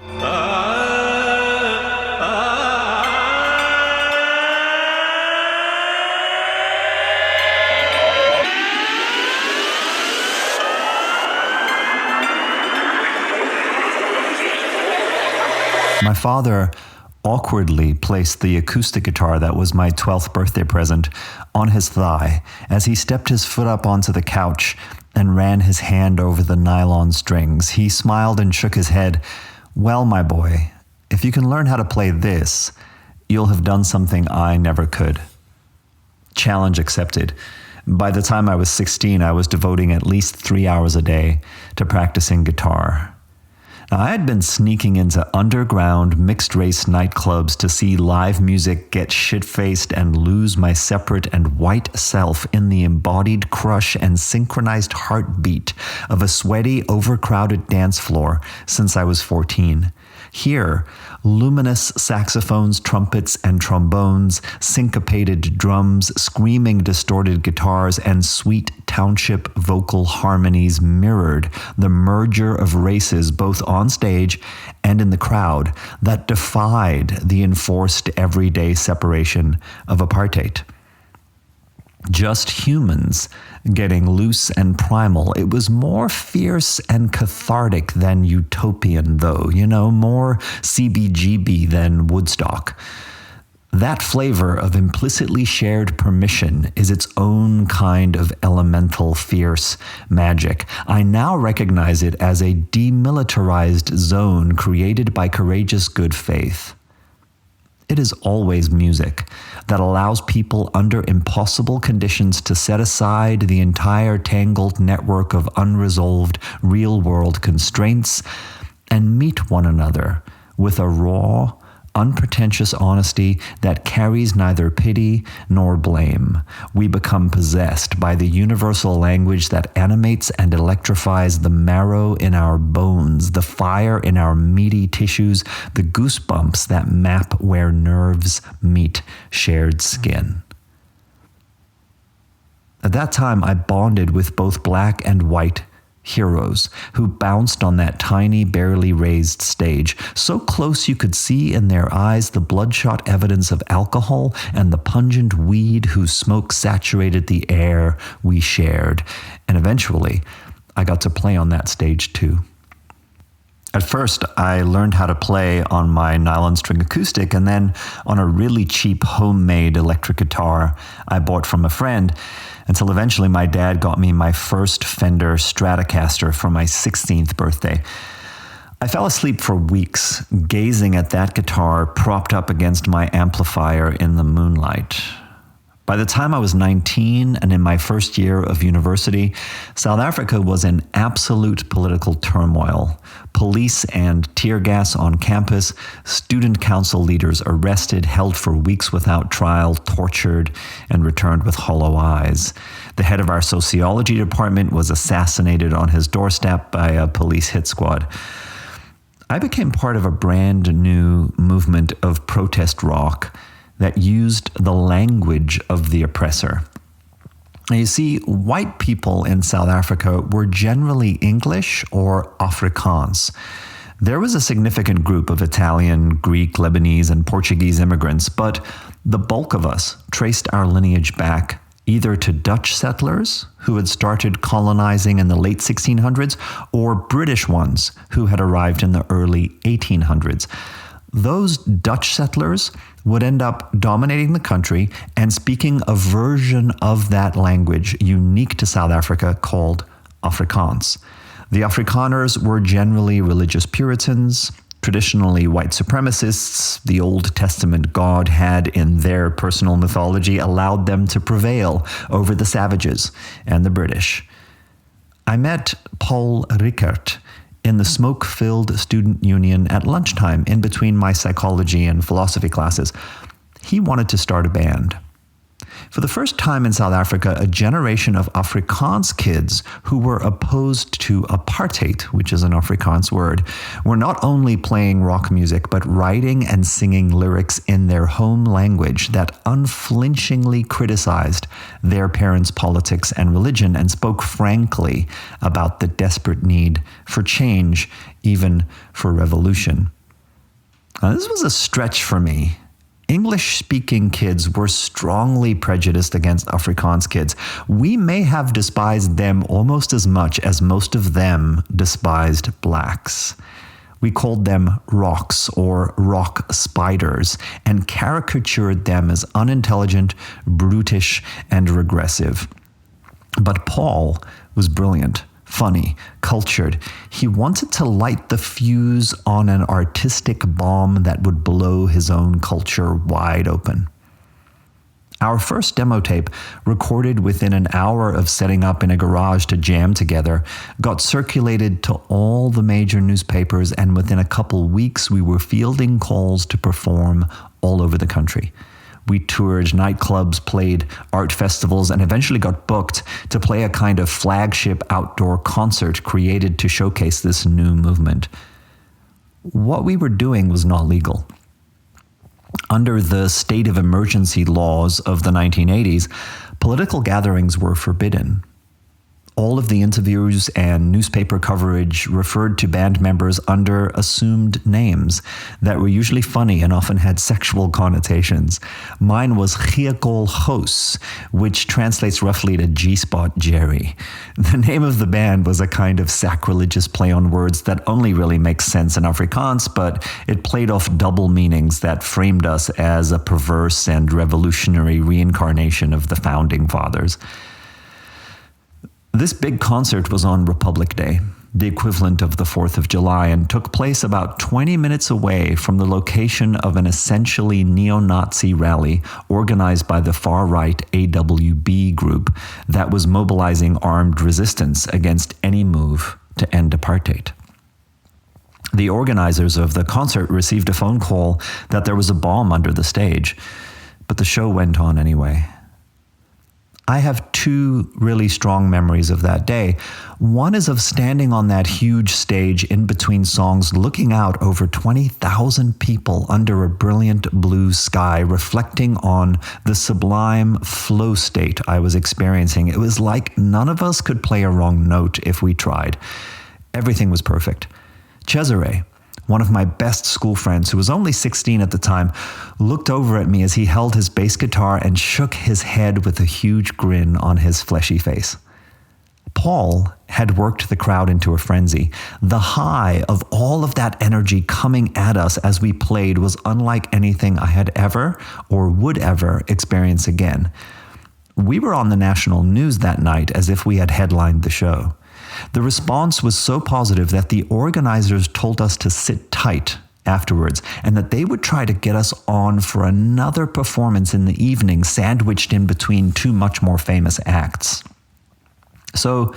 My father awkwardly placed the acoustic guitar that was my 12th birthday present on his thigh as he stepped his foot up onto the couch and ran his hand over the nylon strings. He smiled and shook his head. "Well, my boy, if you can learn how to play this, you'll have done something I never could." Challenge accepted. By the time I was 16, I was devoting at least 3 hours a day to practicing guitar. Now, I had been sneaking into underground mixed-race nightclubs to see live music, get shit-faced, and lose my separate and white self in the embodied crush and synchronized heartbeat of a sweaty, overcrowded dance floor since I was 14. Here, luminous saxophones, trumpets, and trombones, syncopated drums, screaming distorted guitars, and sweet township vocal harmonies mirrored the merger of races both on stage and in the crowd that defied the enforced everyday separation of apartheid. Just humans getting loose and primal. It was more fierce and cathartic than utopian, though, more CBGB than Woodstock. That flavor of implicitly shared permission is its own kind of elemental, fierce magic. I now recognize it as a demilitarized zone created by courageous good faith. It is always music that allows people under impossible conditions to set aside the entire tangled network of unresolved real-world constraints and meet one another with a raw, unpretentious honesty that carries neither pity nor blame. We become possessed by the universal language that animates and electrifies the marrow in our bones, the fire in our meaty tissues, the goosebumps that map where nerves meet shared skin. At that time, I bonded with both black and white heroes who bounced on that tiny, barely raised stage, so close you could see in their eyes the bloodshot evidence of alcohol and the pungent weed whose smoke saturated the air we shared. And eventually, I got to play on that stage too. At first, I learned how to play on my nylon string acoustic and then on a really cheap homemade electric guitar I bought from a friend, until eventually my dad got me my first Fender Stratocaster for my 16th birthday. I fell asleep for weeks, gazing at that guitar propped up against my amplifier in the moonlight. By the time I was 19 and in my first year of university, South Africa was in absolute political turmoil. Police and tear gas on campus, student council leaders arrested, held for weeks without trial, tortured, and returned with hollow eyes. The head of our sociology department was assassinated on his doorstep by a police hit squad. I became part of a brand new movement of protest rock that used the language of the oppressor. Now, you see, white people in South Africa were generally English or Afrikaans. There was a significant group of Italian, Greek, Lebanese, and Portuguese immigrants, but the bulk of us traced our lineage back either to Dutch settlers who had started colonizing in the late 1600s or British ones who had arrived in the early 1800s. Those Dutch settlers would end up dominating the country and speaking a version of that language unique to South Africa called Afrikaans. The Afrikaners were generally religious Puritans, traditionally white supremacists. The Old Testament God had, in their personal mythology, allowed them to prevail over the savages and the British. I met Paul Rickert in the smoke-filled student union at lunchtime in between my psychology and philosophy classes. He wanted to start a band. For the first time in South Africa, a generation of Afrikaans kids who were opposed to apartheid, which is an Afrikaans word, were not only playing rock music, but writing and singing lyrics in their home language that unflinchingly criticized their parents' politics and religion and spoke frankly about the desperate need for change, even for revolution. Now, this was a stretch for me. English-speaking kids were strongly prejudiced against Afrikaans kids. We may have despised them almost as much as most of them despised blacks. We called them rocks or rock spiders and caricatured them as unintelligent, brutish, and regressive. But Paul was brilliant, funny, cultured. He wanted to light the fuse on an artistic bomb that would blow his own culture wide open. Our first demo tape, recorded within an hour of setting up in a garage to jam together, got circulated to all the major newspapers, and within a couple weeks we were fielding calls to perform all over the country. We toured nightclubs, played art festivals, and eventually got booked to play a kind of flagship outdoor concert created to showcase this new movement. What we were doing was not legal. Under the state of emergency laws of the 1980s, political gatherings were forbidden. All of the interviews and newspaper coverage referred to band members under assumed names that were usually funny and often had sexual connotations. Mine was Giekol Goos, which translates roughly to G-Spot Jerry. The name of the band was a kind of sacrilegious play on words that only really makes sense in Afrikaans, but it played off double meanings that framed us as a perverse and revolutionary reincarnation of the founding fathers. This big concert was on Republic Day, the equivalent of the 4th of July, and took place about 20 minutes away from the location of an essentially neo-Nazi rally organized by the far-right AWB group that was mobilizing armed resistance against any move to end apartheid. The organizers of the concert received a phone call that there was a bomb under the stage, but the show went on anyway. I have two really strong memories of that day. One is of standing on that huge stage in between songs, looking out over 20,000 people under a brilliant blue sky, reflecting on the sublime flow state I was experiencing. It was like none of us could play a wrong note if we tried. Everything was perfect. Cesare, one of my best school friends, who was only 16 at the time, looked over at me as he held his bass guitar and shook his head with a huge grin on his fleshy face. Paul had worked the crowd into a frenzy. The high of all of that energy coming at us as we played was unlike anything I had ever or would ever experience again. We were on the national news that night as if we had headlined the show. The response was so positive that the organizers told us to sit tight afterwards and that they would try to get us on for another performance in the evening, sandwiched in between two much more famous acts. So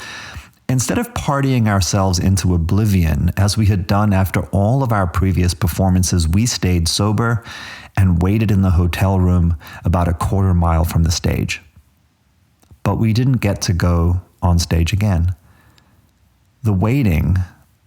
instead of partying ourselves into oblivion, as we had done after all of our previous performances, we stayed sober and waited in the hotel room about a quarter mile from the stage. But we didn't get to go on stage again. The waiting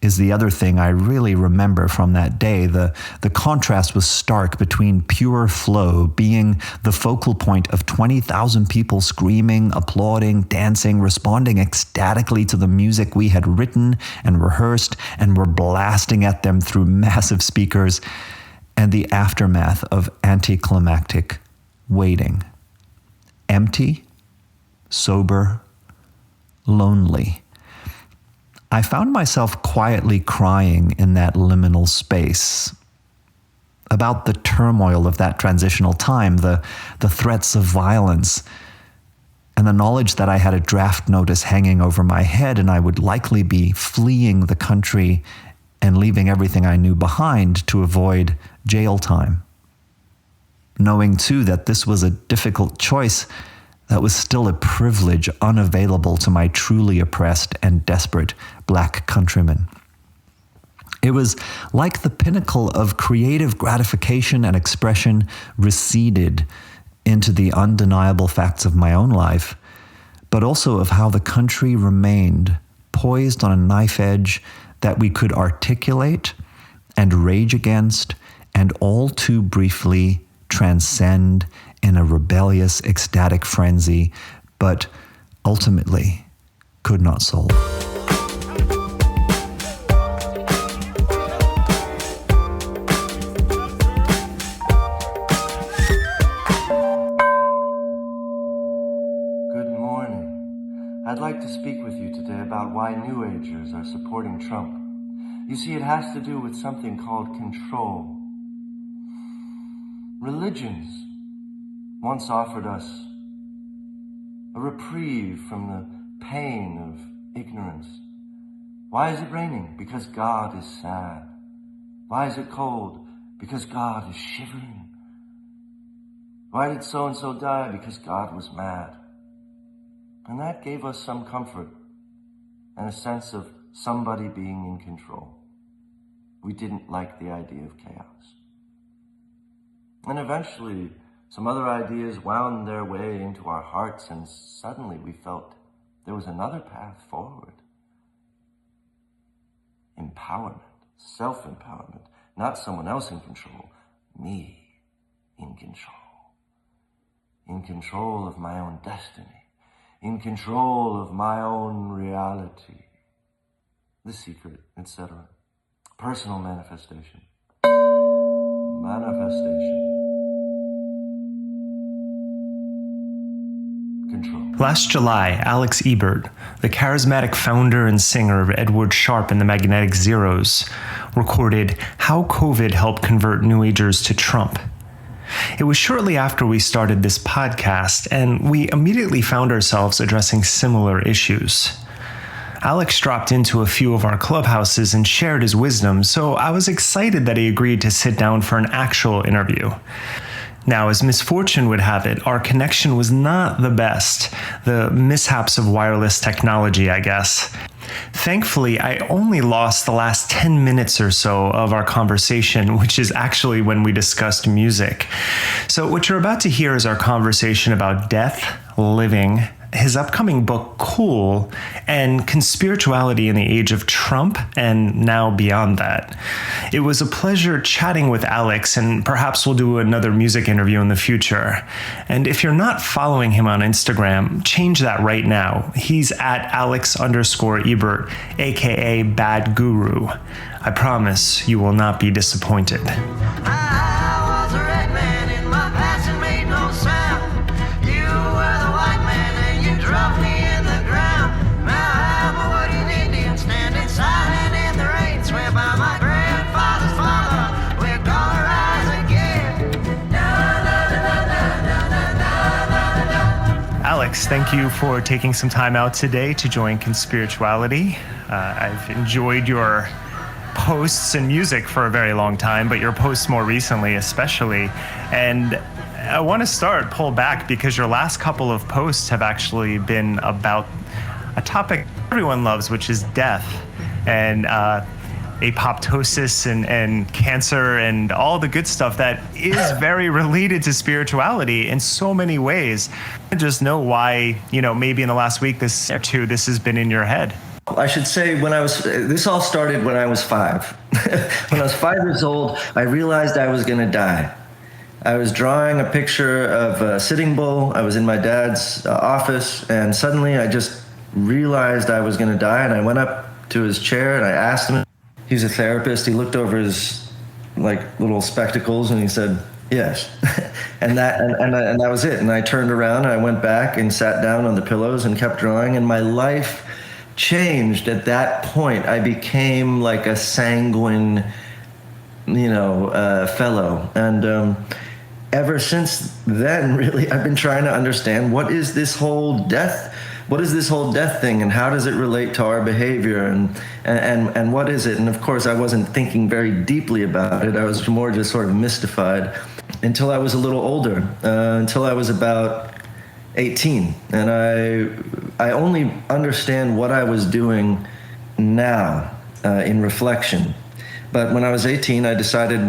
is the other thing I really remember from that day. The contrast was stark between pure flow, being the focal point of 20,000 people screaming, applauding, dancing, responding ecstatically to the music we had written and rehearsed and were blasting at them through massive speakers, and the aftermath of anticlimactic waiting. Empty, sober, lonely. I found myself quietly crying in that liminal space about the turmoil of that transitional time, the threats of violence, and the knowledge that I had a draft notice hanging over my head and I would likely be fleeing the country and leaving everything I knew behind to avoid jail time. Knowing too that this was a difficult choice that was still a privilege unavailable to my truly oppressed and desperate Black countrymen. It was like the pinnacle of creative gratification and expression receded into the undeniable facts of my own life, but also of how the country remained poised on a knife edge that we could articulate and rage against, and all too briefly transcend in a rebellious, ecstatic frenzy, but ultimately could not solve. Good morning. I'd like to speak with you today about why New Agers are supporting Trump. You see, it has to do with something called control. Religions once offered us a reprieve from the pain of ignorance. Why is it raining? Because God is sad. Why is it cold? Because God is shivering. Why did so-and-so die? Because God was mad. And that gave us some comfort and a sense of somebody being in control. We didn't like the idea of chaos. And eventually, some other ideas wound their way into our hearts, and suddenly we felt there was another path forward. Empowerment, self-empowerment, not someone else in control, me in control. In control of my own destiny, in control of my own reality. The secret, etc. Personal manifestation. Control. Last July, Alex Ebert, the charismatic founder and singer of Edward Sharpe and the Magnetic Zeros, recorded How COVID Helped Convert New Agers to Trump. It was shortly after we started this podcast, and we immediately found ourselves addressing similar issues. Alex dropped into a few of our clubhouses and shared his wisdom, so I was excited that he agreed to sit down for an actual interview. Now, as misfortune would have it, our connection was not the best. The mishaps of wireless technology, I guess. Thankfully, I only lost the last 10 minutes or so of our conversation, which is actually when we discussed music. So what you're about to hear is our conversation about death, living, his upcoming book, Cool, and conspirituality in the age of Trump, and now beyond that. It was a pleasure chatting with Alex, and perhaps we'll do another music interview in the future. And if you're not following him on Instagram, change that right now. He's at Alex_Ebert, aka Bad Guru. I promise you will not be disappointed. Alex, thank you for taking some time out today to join Conspirituality. I've enjoyed your posts and music for a very long time, but your posts more recently especially. And I want to pull back because your last couple of posts have actually been about a topic everyone loves, which is death and apoptosis and cancer and all the good stuff that is very related to spirituality in so many ways. I just know why, maybe in the last week this has been in your head. I should say this all started when I was 5. When I was 5 years old, I realized I was going to die. I was drawing a picture of a Sitting Bull. I was in my dad's office, and suddenly I just realized I was going to die, and I went up to his chair and I asked him. He's a therapist. He looked over his little spectacles and he said, "Yes." and that was it. And I turned around and I went back and sat down on the pillows and kept drawing, and my life changed at that point. I became like a sanguine, fellow. And ever since then, really, I've been trying to understand what is this whole death thing, and how does it relate to our behavior, and what is it? And of course, I wasn't thinking very deeply about it. I was more just sort of mystified until I was a little older, until I was about 18. And I only understand what I was doing now in reflection. But when I was 18, I decided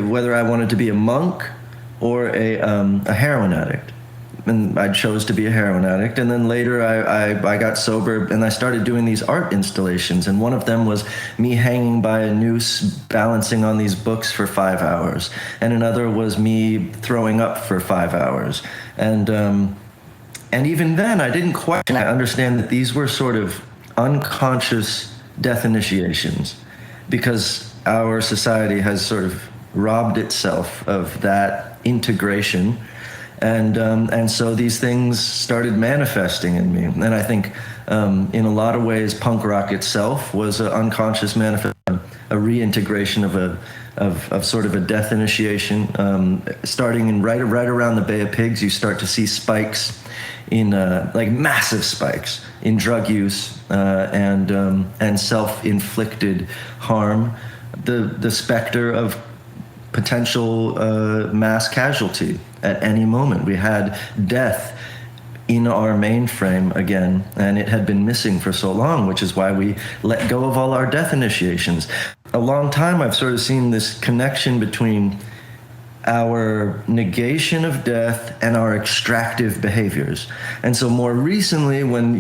whether I wanted to be a monk or a heroin addict. And I chose to be a heroin addict. And then later I got sober and I started doing these art installations. And one of them was me hanging by a noose, balancing on these books for 5 hours. And another was me throwing up for 5 hours. And even then I didn't quite understand that these were sort of unconscious death initiations, because our society has sort of robbed itself of that integration. And so these things started manifesting in me. And I think in a lot of ways, punk rock itself was an unconscious manifestation, a reintegration of sort of a death initiation. Starting in right around the Bay of Pigs, you start to see spikes in like massive spikes in drug use and self-inflicted harm. The specter of potential mass casualty at any moment. We had death in our mainframe again, and it had been missing for so long, which is why we let go of all our death initiations. A long time I've sort of seen this connection between our negation of death and our extractive behaviors. And so more recently, when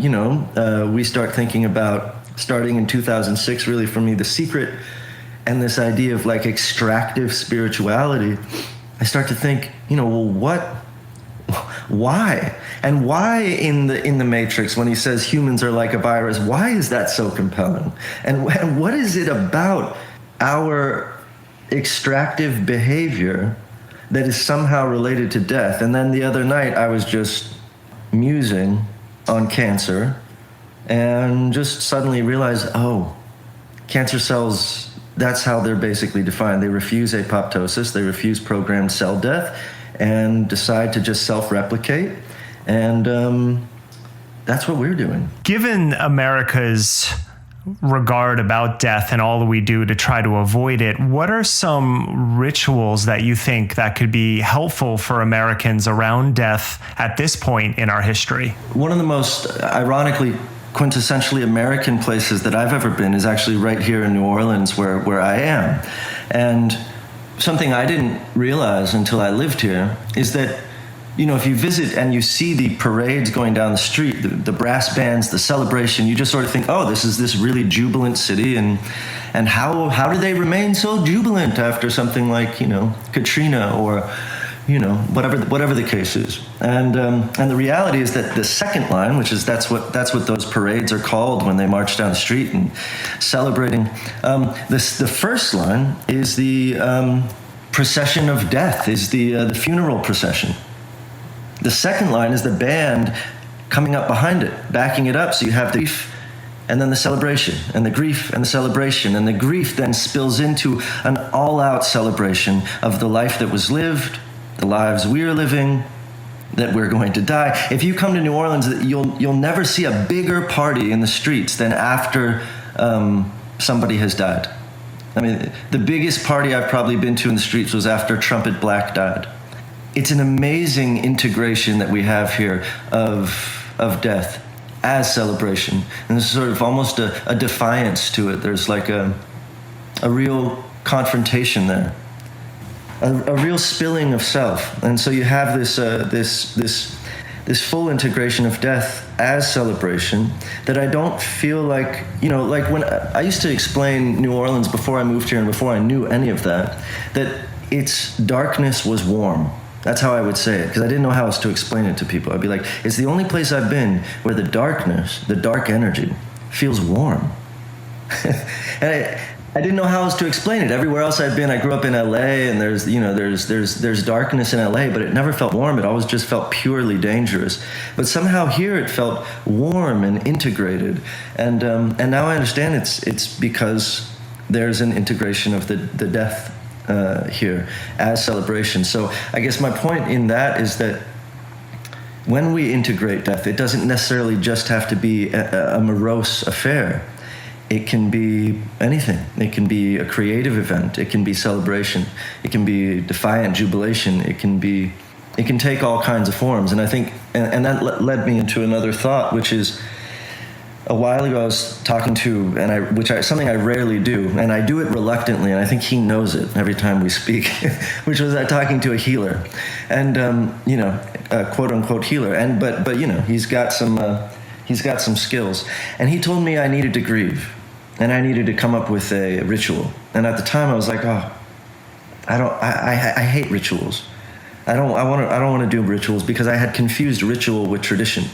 we start thinking about, starting in 2006, really for me, The Secret and this idea of like extractive spirituality, I start to think, why? And why in the Matrix, when he says humans are like a virus, why is that so compelling? And what is it about our extractive behavior that is somehow related to death? And then the other night I was just musing on cancer and just suddenly realized, cancer cells, that's how they're basically defined. They refuse apoptosis, they refuse programmed cell death, and decide to just self-replicate. And that's what we're doing. Given America's regard about death and all that we do to try to avoid it, what are some rituals that you think that could be helpful for Americans around death at this point in our history? One of the most, ironically, quintessentially American places that I've ever been is actually right here in New Orleans, where I am. And something I didn't realize until I lived here is that, if you visit and you see the parades going down the street, the brass bands, the celebration, you just sort of think, this is this really jubilant city, and how do they remain so jubilant after something like, Katrina or, whatever the case is. And the reality is that the second line, which is that's what those parades are called when they march down the street and celebrating. The first line is the procession of death, is the funeral procession. The second line is the band coming up behind it, backing it up. So you have the grief and then the celebration, and the grief and the celebration, and the grief then spills into an all-out celebration of the life that was lived, the lives we're living, that we're going to die. If you come to New Orleans, you'll never see a bigger party in the streets than after somebody has died. I mean, the biggest party I've probably been to in the streets was after Trumpet Black died. It's an amazing integration that we have here of death as celebration. And there's sort of almost a defiance to it. There's like a real confrontation there. A real spilling of self. And so you have this full integration of death as celebration that I don't feel like, like when I used to explain New Orleans before I moved here and before I knew any of that its darkness was warm. That's how I would say it, because I didn't know how else to explain it to people. I'd be like, it's the only place I've been where the darkness, the dark energy, feels warm. And I didn't know how else to explain it. Everywhere else I've been, I grew up in LA, and there's darkness in LA, but it never felt warm. It always just felt purely dangerous. But somehow here it felt warm and integrated. And now I understand it's because there's an integration of the death here as celebration. So I guess my point in that is that when we integrate death, it doesn't necessarily just have to be a morose affair. It can be anything. It can be a creative event. It can be celebration. It can be defiant jubilation. It can take all kinds of forms. And I think, and that led me into another thought, which is a while ago I was talking to, something I rarely do, and I do it reluctantly, and I think he knows it every time we speak, which was talking to a healer, and a quote unquote healer, and but he's got some skills, and he told me I needed to grieve, and I needed to come up with a ritual, and at the time I was like, I hate rituals. I don't want to do rituals because I had confused ritual with tradition.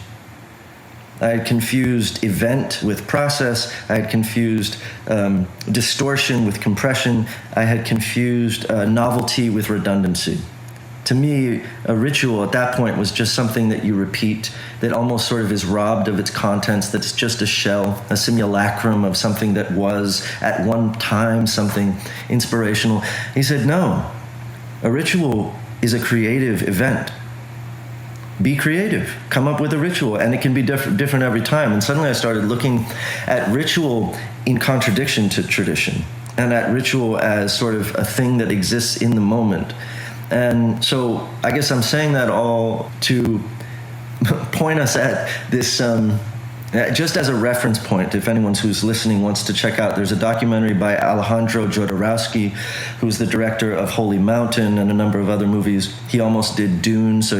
I had confused event with process. I had confused distortion with compression. I had confused novelty with redundancy. To me, a ritual at that point was just something that you repeat that almost sort of is robbed of its contents, that's just a shell, a simulacrum of something that was at one time something inspirational. He said, no, a ritual is a creative event. Be creative, come up with a ritual, and it can be different every time. And suddenly I started looking at ritual in contradiction to tradition, and at ritual as sort of a thing that exists in the moment. And so I guess I'm saying that all to point us at this, just as a reference point, if anyone who's listening wants to check out, there's a documentary by Alejandro Jodorowsky, who's the director of Holy Mountain and a number of other movies. He almost did Dune, so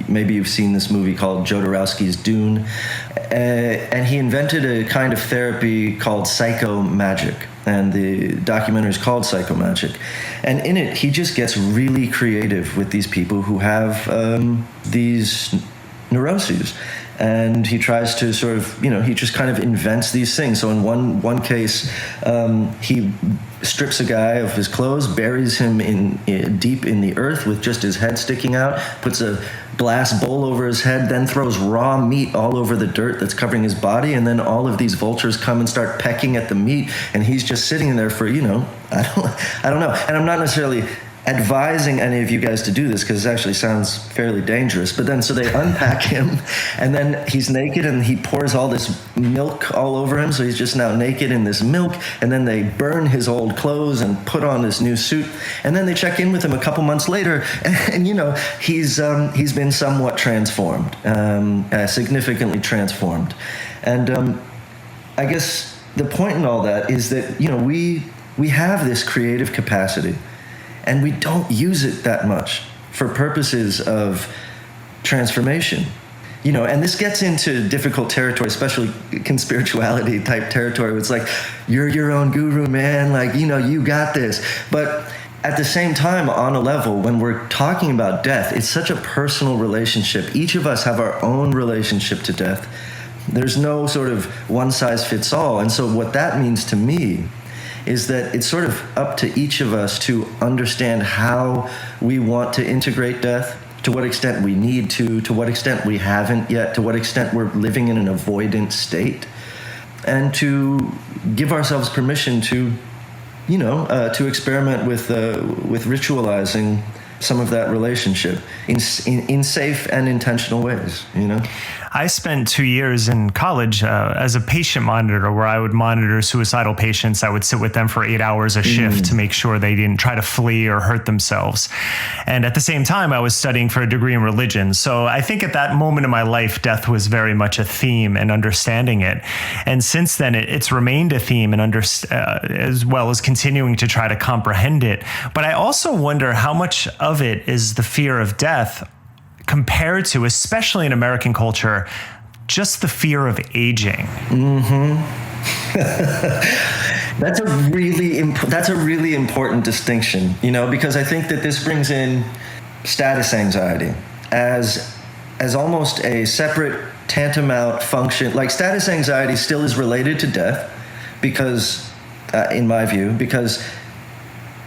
maybe you've seen this movie called Jodorowsky's Dune. And he invented a kind of therapy called psychomagic, and the documentary is called Psychomagic. And in it, he just gets really creative with these people who have these neuroses. And he tries to sort of, he just kind of invents these things. So in one case, he strips a guy of his clothes, buries him deep in the earth with just his head sticking out, puts a glass bowl over his head, then throws raw meat all over the dirt that's covering his body, and then all of these vultures come and start pecking at the meat, and he's just sitting there for, I don't know. And I'm not necessarily advising any of you guys to do this because it actually sounds fairly dangerous. But then so they unpack him, and then he's naked, and he pours all this milk all over him. So he's just now naked in this milk, and then they burn his old clothes and put on this new suit. And then they check in with him a couple months later, and he's been somewhat transformed, significantly transformed. And I guess the point in all that is that we have this creative capacity, and we don't use it that much for purposes of transformation. And this gets into difficult territory, especially conspirituality type territory. It's like, you're your own guru, man. Like, you got this. But at the same time, on a level, when we're talking about death, it's such a personal relationship. Each of us have our own relationship to death. There's no sort of one size fits all. And so what that means to me is that it's sort of up to each of us to understand how we want to integrate death, to what extent we need to what extent we haven't yet, to what extent we're living in an avoidant state, and to give ourselves permission to, to experiment with ritualizing some of that relationship in safe and intentional ways, I spent 2 years in college as a patient monitor, where I would monitor suicidal patients. I would sit with them for 8 hours a shift to make sure they didn't try to flee or hurt themselves. And at the same time, I was studying for a degree in religion. So I think at that moment in my life, death was very much a theme and understanding it. And since then, it's remained a theme and as well as continuing to try to comprehend it. But I also wonder how much of it is the fear of death compared to, especially in American culture, just the fear of aging. Mm-hmm. That's a really important distinction, because I think that this brings in status anxiety as almost a separate tantamount function. Like, status anxiety still is related to death because, in my view, because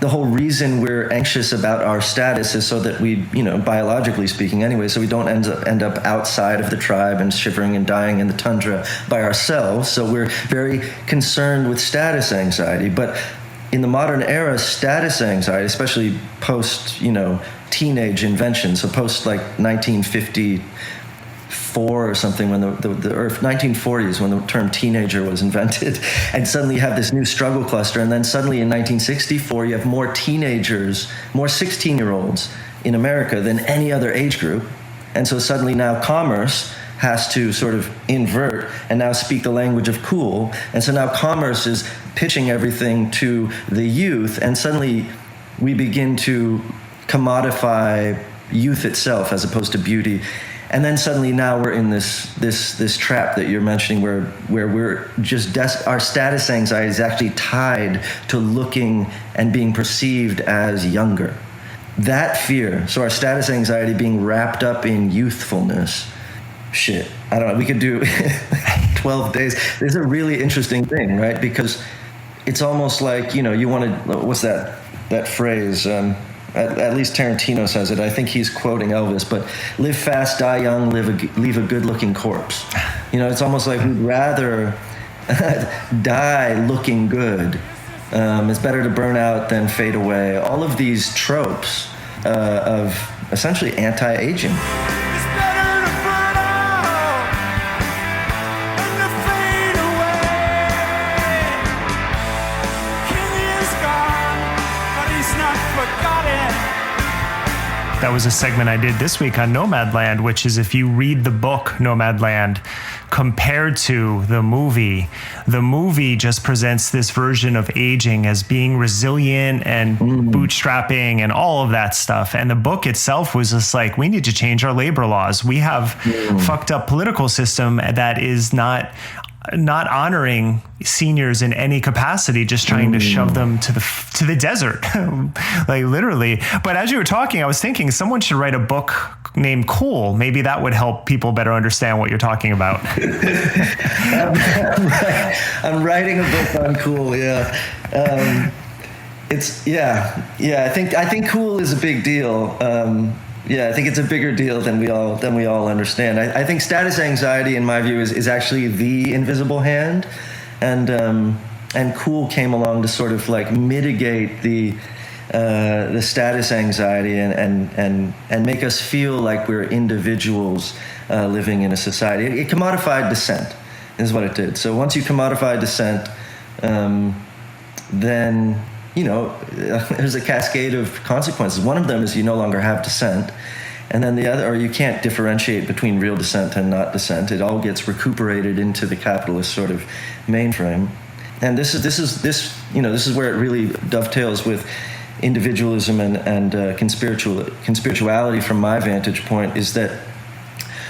the whole reason we're anxious about our status is so that we, biologically speaking anyway, so we don't end up outside of the tribe and shivering and dying in the tundra by ourselves. So we're very concerned with status anxiety. But in the modern era, status anxiety, especially post, teenage invention, so post like 1954 or something, when the Earth, 1940s, when the term teenager was invented, and suddenly you have this new struggle cluster, and then suddenly in 1964 you have more teenagers, more 16-year-olds in America than any other age group, and so suddenly now commerce has to sort of invert and now speak the language of cool. And so now commerce is pitching everything to the youth, and suddenly we begin to commodify youth itself as opposed to beauty. And then suddenly now we're in this trap that you're mentioning where we're just our status anxiety is actually tied to looking and being perceived as younger. That fear, so our status anxiety being wrapped up in youthfulness, shit, I don't know, we could do 12 days. It's a really interesting thing, right? Because it's almost like, you want to, what's that phrase? At least Tarantino says it. I think he's quoting Elvis, but live fast, die young, leave a good-looking corpse. It's almost like we'd rather die looking good. It's better to burn out than fade away. All of these tropes of essentially anti-aging. That was a segment I did this week on Nomadland, which is if you read the book Nomadland compared to the movie just presents this version of aging as being resilient and bootstrapping and all of that stuff. And the book itself was just like, we need to change our labor laws. We have fucked up political system that is not honoring seniors in any capacity, just trying to shove them to the desert, like literally. But as you were talking, I was thinking someone should write a book named Cool. Maybe that would help people better understand what you're talking about. I'm writing a book on Cool. Yeah. I think Cool is a big deal. I think it's a bigger deal than we all understand. I think status anxiety, in my view, is actually the invisible hand, and Cool came along to sort of like mitigate the status anxiety and make us feel like we're individuals living in a society. It commodified dissent, is what it did. So once you commodify dissent, then there's a cascade of consequences. One of them is you no longer have dissent, and then the other, or you can't differentiate between real dissent and not dissent. It all gets recuperated into the capitalist sort of mainframe, and this is where it really dovetails with individualism and conspirituality. From my vantage point, is that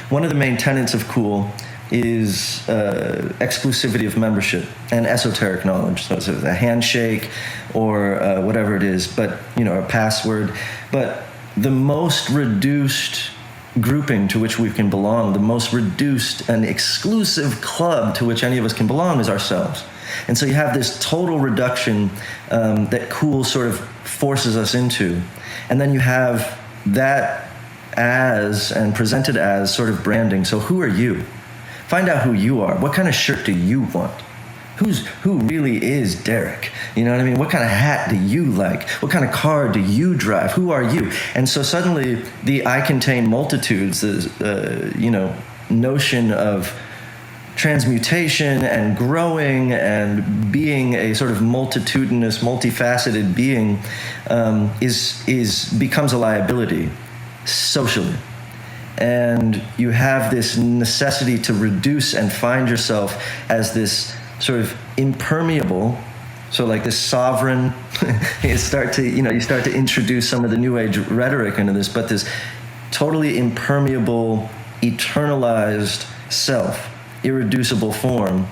one of the main tenets of Cool is exclusivity of membership and esoteric knowledge. So it's a handshake or whatever it is, but a password. But the most reduced grouping to which we can belong, the most reduced and exclusive club to which any of us can belong, is ourselves. And so you have this total reduction that Cool sort of forces us into. And then you have that as and presented as sort of branding. So who are you? Find out who you are. What kind of shirt do you want? Who really is Derek? You know what I mean? What kind of hat do you like? What kind of car do you drive? Who are you? And so suddenly the I contain multitudes, notion of transmutation and growing and being a sort of multitudinous, multifaceted being becomes a liability socially. And you have this necessity to reduce and find yourself as this sort of impermeable, so like this sovereign, you start to introduce some of the New Age rhetoric into this, but this totally impermeable, eternalized self, irreducible form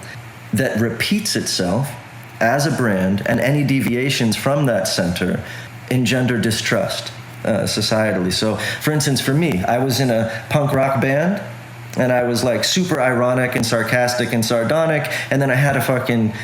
that repeats itself as a brand, and any deviations from that center engender distrust societally. So, for instance, for me, I was in a punk rock band, and I was like super ironic and sarcastic and sardonic, and then I had a fucking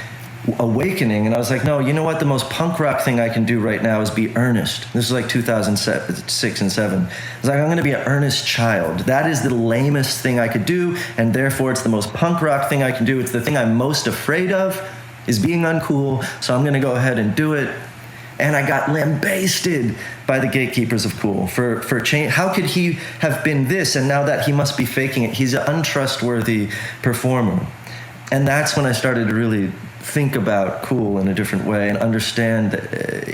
awakening, and I was like, no, you know what? The most punk rock thing I can do right now is be earnest. This is like 2006 and 7. I was like, I'm going to be an earnest child. That is the lamest thing I could do, and therefore it's the most punk rock thing I can do. It's the thing I'm most afraid of, is being uncool, so I'm going to go ahead and do it. And I got lambasted by the gatekeepers of cool for change. How could he have been this, and now that he must be faking it? He's an untrustworthy performer. And that's when I started to really think about cool in a different way and understand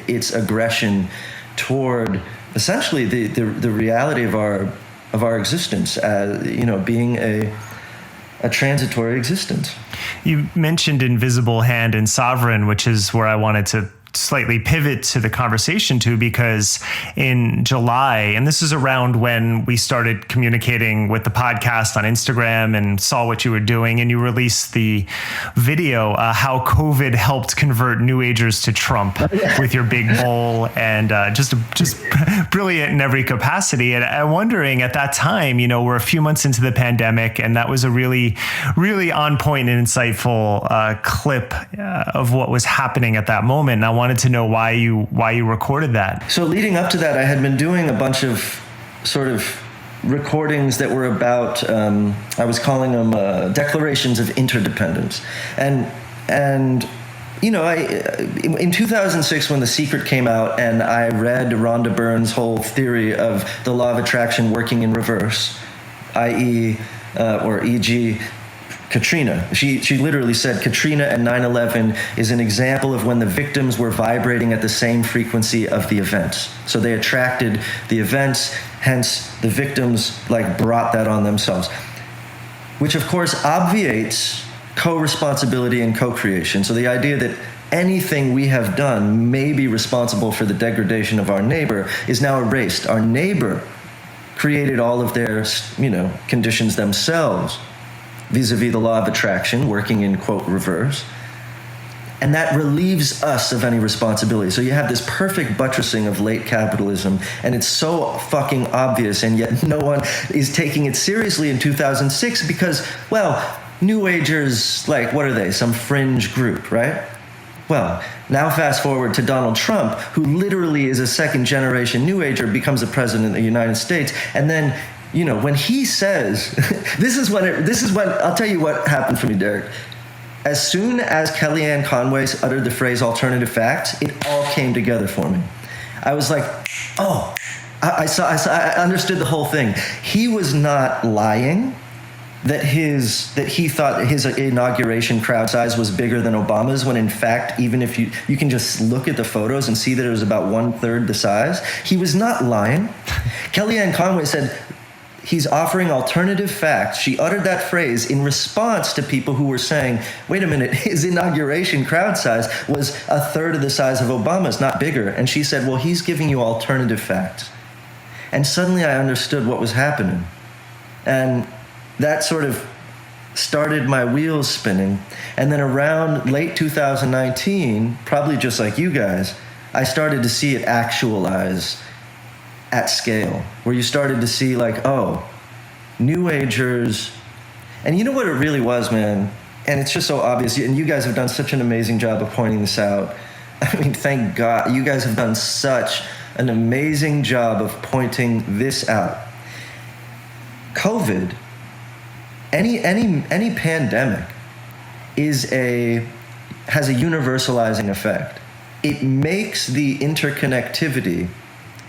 its aggression toward essentially the reality of our existence as, being a a transitory existence. You mentioned invisible hand and sovereign, which is where I wanted to slightly pivot to the conversation to, because in July, and this is around when we started communicating with the podcast on Instagram and saw what you were doing, and you released the video, how COVID helped convert New Agers to Trump with your big bowl, and just brilliant in every capacity. And I'm wondering, at that time, we're a few months into the pandemic, and that was a really, really on point and insightful clip of what was happening at that moment. And I wanted to know why you recorded that. So leading up to that, I had been doing a bunch of sort of recordings that were about, I was calling them declarations of interdependence. And in 2006, when The Secret came out, and I read Rhonda Byrne's whole theory of the law of attraction working in reverse, i.e., or e.g., Katrina. She literally said Katrina and 9/11 is an example of when the victims were vibrating at the same frequency of the events. So they attracted the events, hence the victims brought that on themselves. Which of course obviates co-responsibility and co-creation. So the idea that anything we have done may be responsible for the degradation of our neighbor is now erased. Our neighbor created all of their, conditions themselves, vis-a-vis the law of attraction, working in, quote, reverse. And that relieves us of any responsibility. So you have this perfect buttressing of late capitalism, and it's so fucking obvious, and yet no one is taking it seriously in 2006 because, New Agers, what are they? Some fringe group, right? Well, now fast forward to Donald Trump, who literally is a second-generation New Ager, becomes the president of the United States, and then when he says, this is when I'll tell you what happened for me, Derek. As soon as Kellyanne Conway uttered the phrase alternative facts, it all came together for me. I was like, oh, I understood the whole thing. He was not lying that he thought his inauguration crowd size was bigger than Obama's, when in fact, even if you can just look at the photos and see that it was about 1/3 the size. He was not lying. Kellyanne Conway said, he's offering alternative facts. She uttered that phrase in response to people who were saying, wait a minute, his inauguration crowd size was 1/3 of the size of Obama's, not bigger. And she said, well, he's giving you alternative facts. And suddenly I understood what was happening. And that sort of started my wheels spinning. And then around late 2019, probably just like you guys, I started to see it actualize at scale, where you started to see New Agers. And you know what it really was, man? And it's just so obvious. And you guys have done such an amazing job of pointing this out. I mean, thank God. You guys have done such an amazing job of pointing this out. COVID, any pandemic has a universalizing effect. It makes the interconnectivity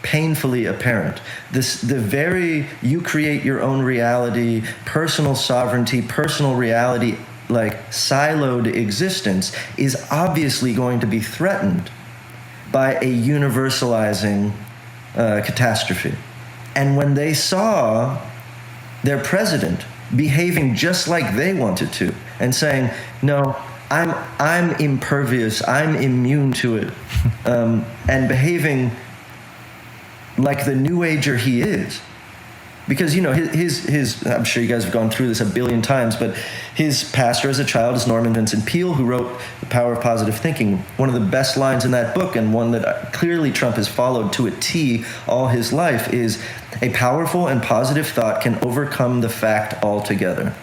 painfully apparent. You create your own reality, personal sovereignty, personal reality, siloed existence is obviously going to be threatened by a universalizing catastrophe. And when they saw their president behaving just like they wanted to and saying, no, I'm impervious, I'm immune to it, and behaving like the New Ager he is. Because, his I'm sure you guys have gone through this a billion times, but his pastor as a child is Norman Vincent Peale, who wrote The Power of Positive Thinking. One of the best lines in that book, and one that clearly Trump has followed to a T all his life, is a powerful and positive thought can overcome the fact altogether.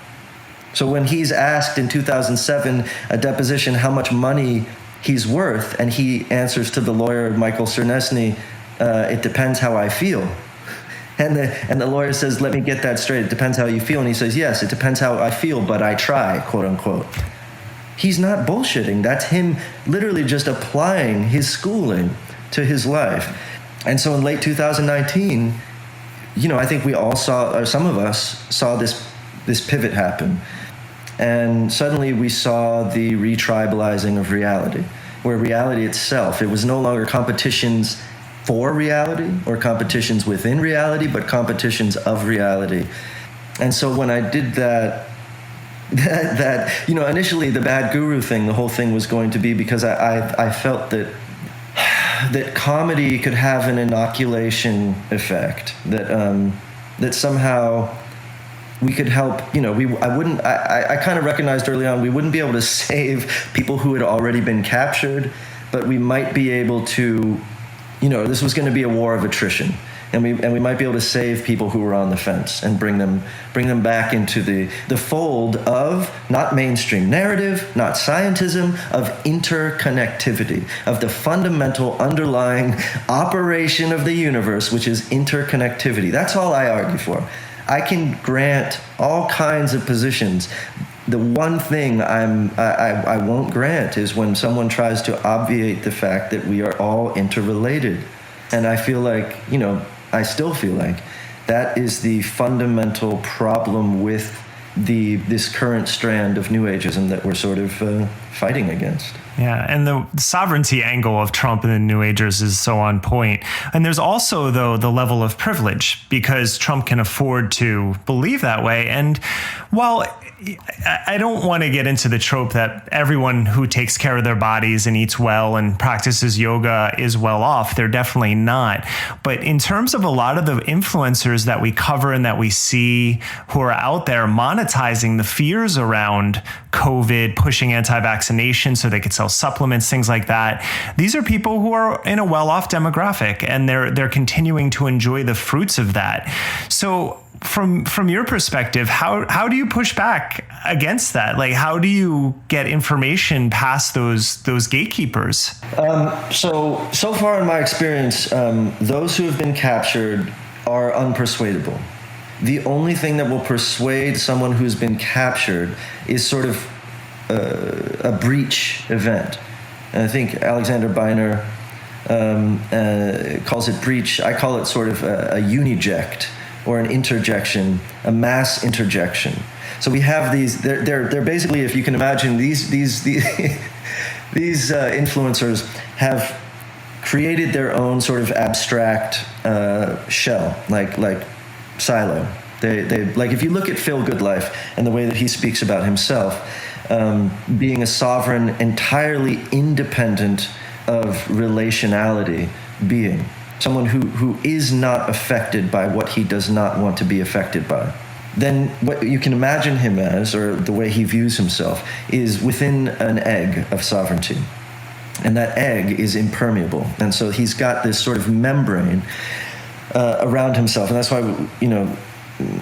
So when he's asked in 2007, a deposition, how much money he's worth, and he answers to the lawyer, Michael Cernesny, it depends how I feel. And the lawyer says, let me get that straight. It depends how you feel. And he says, yes, it depends how I feel, but I try, quote unquote. He's not bullshitting. That's him literally just applying his schooling to his life. And so in late 2019, I think we all saw, or some of us saw this pivot happen. And suddenly we saw the retribalizing of reality, where reality itself, it was no longer competitions for reality or competitions within reality, but competitions of reality. And so when I did that that initially the bad guru thing, the whole thing was going to be because I felt that comedy could have an inoculation effect, that somehow we could help. I kind of recognized early on we wouldn't be able to save people who had already been captured, but we might be able to, this was going to be a war of attrition. And we might be able to save people who were on the fence and bring them back into the fold of not mainstream narrative, not scientism, of interconnectivity, of the fundamental underlying operation of the universe, which is interconnectivity. That's all I argue for. I can grant all kinds of positions. The one thing I won't grant is when someone tries to obviate the fact that we are all interrelated. And I feel like, I still feel like that is the fundamental problem with this current strand of New Ageism that we're sort of fighting against. Yeah, and the sovereignty angle of Trump and the New Agers is so on point. And there's also, though, the level of privilege, because Trump can afford to believe that way. And while I don't want to get into the trope that everyone who takes care of their bodies and eats well and practices yoga is well off, they're definitely not. But in terms of a lot of the influencers that we cover and that we see who are out there monetizing the fears around COVID, pushing anti-vaccination so they could sell supplements, things like that, these are people who are in a well-off demographic, and they're continuing to enjoy the fruits of that. So from your perspective, how do you push back against that? Like, how do you get information past those gatekeepers? So far in my experience, those who have been captured are unpersuadable. The only thing that will persuade someone who's been captured is sort of a breach event. And I think Alexander Beiner calls it breach. I call it sort of a uniject, or an interjection, a mass interjection. So we have these. They're basically, if you can imagine, these influencers have created their own sort of abstract shell, like silo. They like, if you look at Phil Goodlife and the way that he speaks about himself, being a sovereign, entirely independent of relationality being. Someone who is not affected by what he does not want to be affected by. Then what you can imagine him as, or the way he views himself, is within an egg of sovereignty. And that egg is impermeable. And so he's got this sort of membrane around himself. And that's why,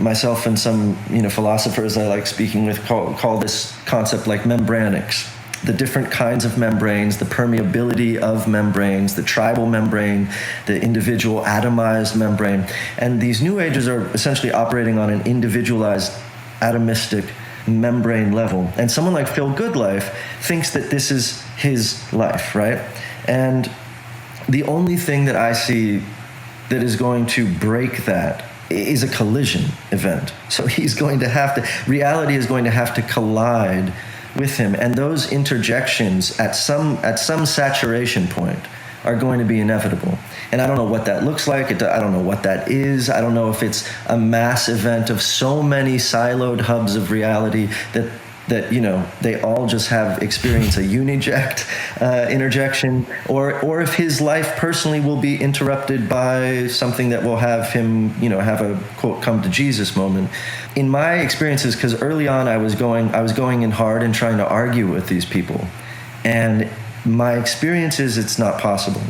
myself and some, philosophers I like speaking with call this concept like membranics. The different kinds of membranes, the permeability of membranes, the tribal membrane, the individual atomized membrane. And these New Agers are essentially operating on an individualized atomistic membrane level. And someone like Phil Goodlife thinks that this is his life, right? And the only thing that I see that is going to break that is a collision event. So reality is going to have to collide with him, and those interjections at some saturation point are going to be inevitable. And I don't know what that looks like. I don't know what that is. I don't know if it's a mass event of so many siloed hubs of reality that they all just experience a uniject interjection, or if his life personally will be interrupted by something that will have him, have a quote come to Jesus moment. In my experiences, because early on I was going in hard and trying to argue with these people, and my experience is it's not possible.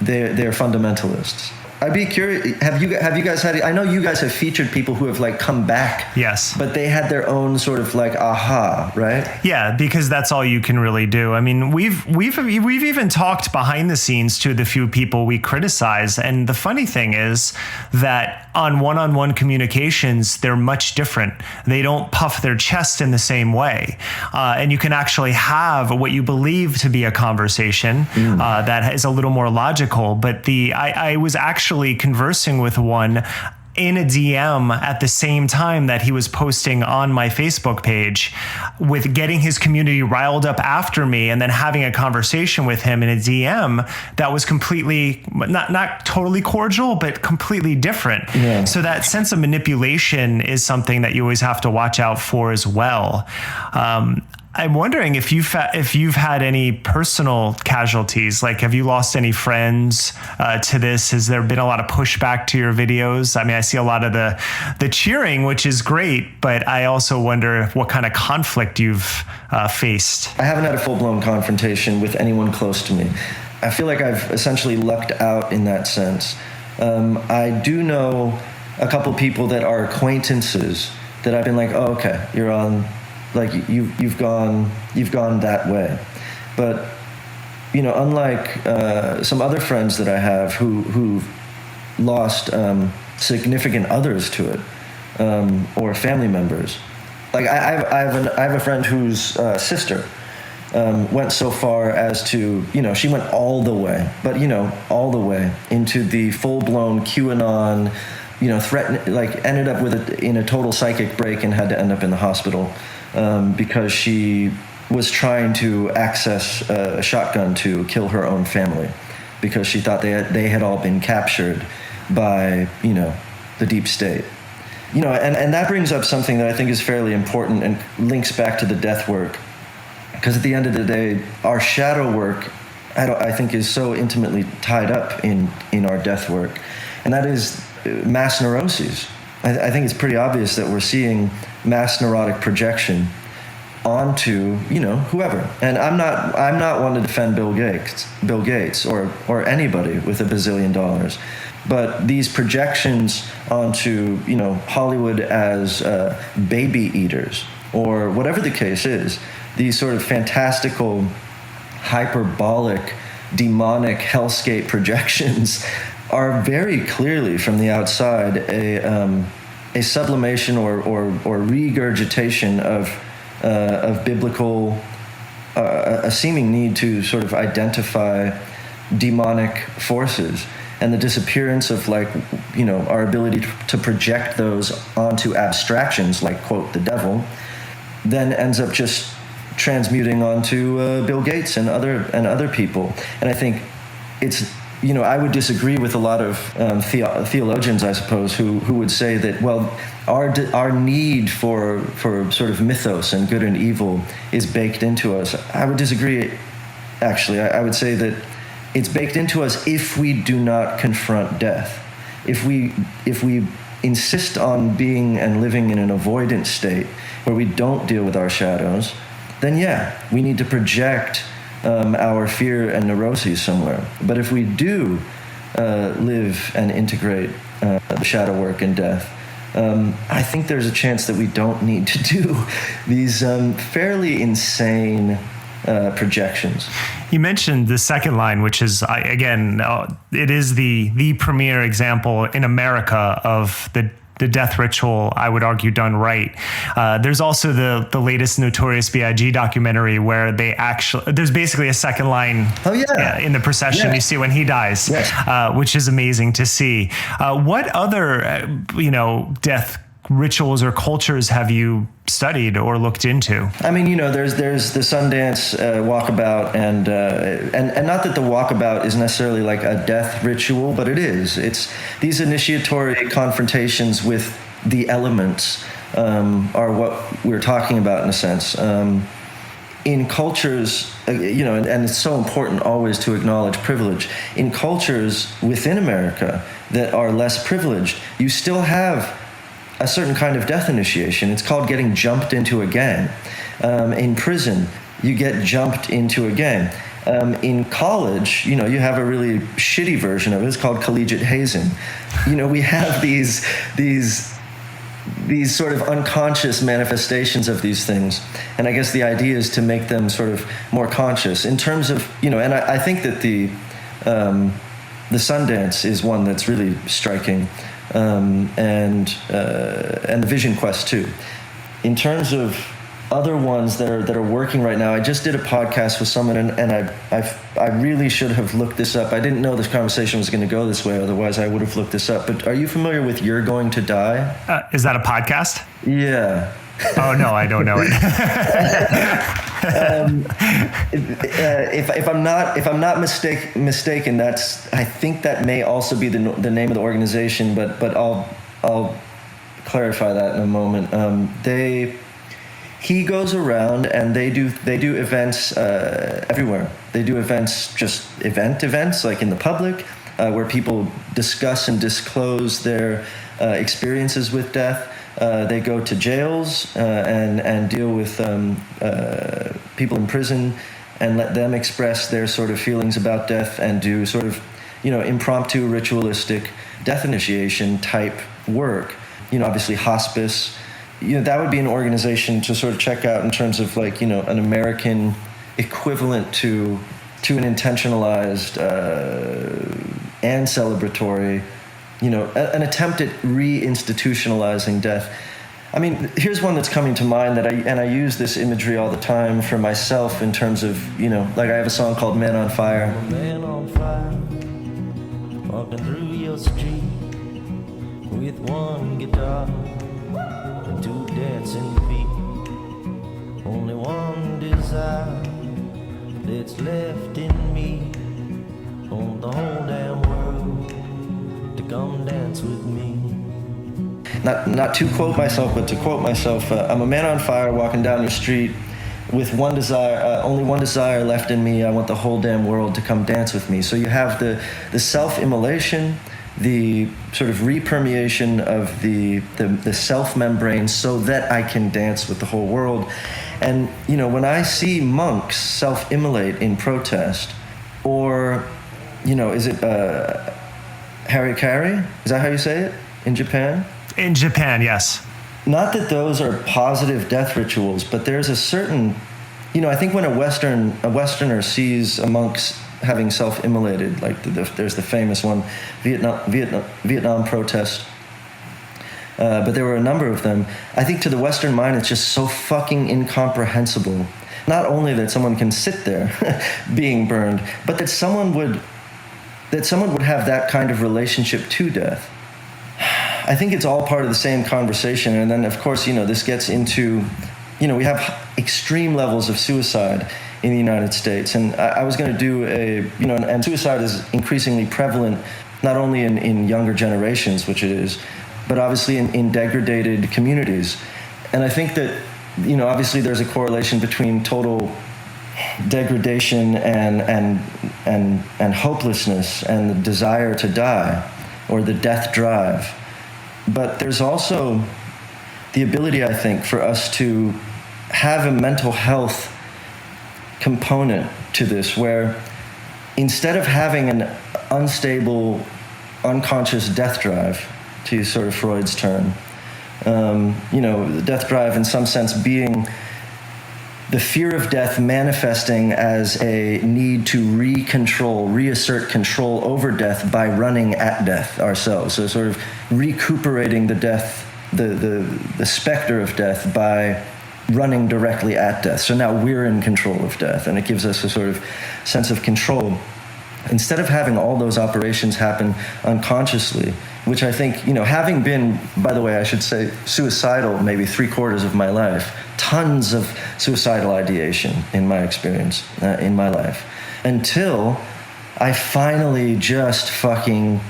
They're fundamentalists. I'd be curious. Have you guys had? I know you guys have featured people who have come back. Yes. But they had their own sort of aha, right? Yeah, because that's all you can really do. I mean, we've even talked behind the scenes to the few people we criticize, and the funny thing is that on one-on-one communications, they're much different. They don't puff their chest in the same way, and you can actually have what you believe to be a conversation that is a little more logical. But I was actually conversing with one in a DM at the same time that he was posting on my Facebook page, with getting his community riled up after me, and then having a conversation with him in a DM that was completely not totally cordial, but completely different. Yeah. So that sense of manipulation is something that you always have to watch out for as well. I'm wondering if you've had any personal casualties. Like, have you lost any friends to this? Has there been a lot of pushback to your videos? I mean, I see a lot of the cheering, which is great, but I also wonder what kind of conflict you've faced. I haven't had a full-blown confrontation with anyone close to me. I feel like I've essentially lucked out in that sense. I do know a couple people that are acquaintances that I've been like, oh, okay, you're on. Like you've gone that way, but unlike some other friends that I have who've lost significant others to it, or family members. Like I have a friend whose sister went so far as to she went all the way, but all the way into the full-blown QAnon. Threatened, like ended up in a total psychic break and had to end up in the hospital. Because she was trying to access a shotgun to kill her own family, because she thought they had all been captured by the deep state. And that brings up something that I think is fairly important and links back to the death work, because at the end of the day, our shadow work I think is so intimately tied up in our death work, and that is mass neuroses. I think it's pretty obvious that we're seeing mass neurotic projection onto whoever. And I'm not one to defend Bill Gates or anybody with $1 billion, but these projections onto Hollywood as baby eaters, or whatever the case is, these sort of fantastical, hyperbolic, demonic hellscape projections are very clearly from the outside a sublimation or regurgitation of biblical, a seeming need to sort of identify demonic forces, and the disappearance of our ability to project those onto abstractions like, quote, the devil, then ends up just transmuting onto Bill Gates and other people. And I think it's I would disagree with a lot of theologians, I suppose, who would say that, well, our need for sort of mythos and good and evil is baked into us. I would disagree. Actually, I would say that it's baked into us if we do not confront death. If we insist on being and living in an avoidant state where we don't deal with our shadows, then yeah, we need to project our fear and neuroses somewhere. But if we do live and integrate the shadow work and death, I think there's a chance that we don't need to do these fairly insane projections. You mentioned the second line, which is, it is the premier example in America of the death ritual, I would argue, done right. There's also the latest Notorious B.I.G. documentary where there's basically a second line in the procession. You see when he dies, which is amazing to see. What other, death rituals or cultures have you studied or looked into? I mean, there's the Sundance walkabout, and not that the walkabout is necessarily like a death ritual, but it is. It's these initiatory confrontations with the elements are what we're talking about in a sense. In cultures, and it's so important always to acknowledge privilege. In cultures within America that are less privileged, you still have a certain kind of death initiation. It's called getting jumped into a gang. In prison, you get jumped into a gang. In college, you have a really shitty version of it. It's called collegiate hazing. We have these sort of unconscious manifestations of these things. And I guess the idea is to make them sort of more conscious in terms of, and I think that the Sundance is one that's really striking. And the Vision Quest too. In terms of other ones that are working right now. I just did a podcast with someone, and I really should have looked this up. I didn't know this conversation was going to go this way. Otherwise, I would have looked this up. But are you familiar with "You're Going to Die"? Is that a podcast? Yeah. Oh no, I don't know it. If I'm not mistaken, I think that may also be the name of the organization. But I'll clarify that in a moment. He goes around and they do events everywhere. They do events, just events like in the public, where people discuss and disclose their experiences with death. They go to jails and deal with people in prison and let them express their sort of feelings about death and do sort of, impromptu ritualistic death initiation type work. Obviously hospice. That would be an organization to sort of check out in terms of like, an American equivalent to an intentionalized and celebratory, an attempt at reinstitutionalizing death. I mean, here's one that's coming to mind that I use this imagery all the time for myself in terms of, like I have a song called "Man on Fire." I'm a man on fire, walking through your street with one guitar and two dancing feet. Only one desire that's left in me. On the whole damn world to come dance with me. Not to quote myself, but to quote myself, I'm a man on fire walking down the street with one desire, only one desire left in me. I want the whole damn world to come dance with me. So you have the self-immolation, the sort of repermeation of the self-membrane so that I can dance with the whole world. And, when I see monks self-immolate in protest, or, is it harikari? Is that how you say it in Japan? In Japan, yes. Not that those are positive death rituals, but there's a certain, I think when a Westerner sees a monk having self-immolated, like there's the famous one, Vietnam protest, but there were a number of them. I think to the Western mind, it's just so fucking incomprehensible. Not only that someone can sit there being burned, but that someone would have that kind of relationship to death. I think it's all part of the same conversation. And then, of course, this gets into, we have extreme levels of suicide in the United States. And I was going to do and suicide is increasingly prevalent, not only in younger generations, which it is, but obviously in degraded communities. And I think that, obviously there's a correlation between total degradation and hopelessness and the desire to die, or the death drive. But there's also the ability, I think, for us to have a mental health component to this, where instead of having an unstable, unconscious death drive, to use sort of Freud's term, the death drive in some sense being the fear of death manifesting as a need to reassert control over death by running at death ourselves. So sort of recuperating the death, the specter of death by running directly at death. So now we're in control of death, and it gives us a sort of sense of control. Instead of having all those operations happen unconsciously, which I think, having been, by the way, I should say, suicidal maybe 3/4 of my life, tons of suicidal ideation in my experience, in my life, until I finally just fucking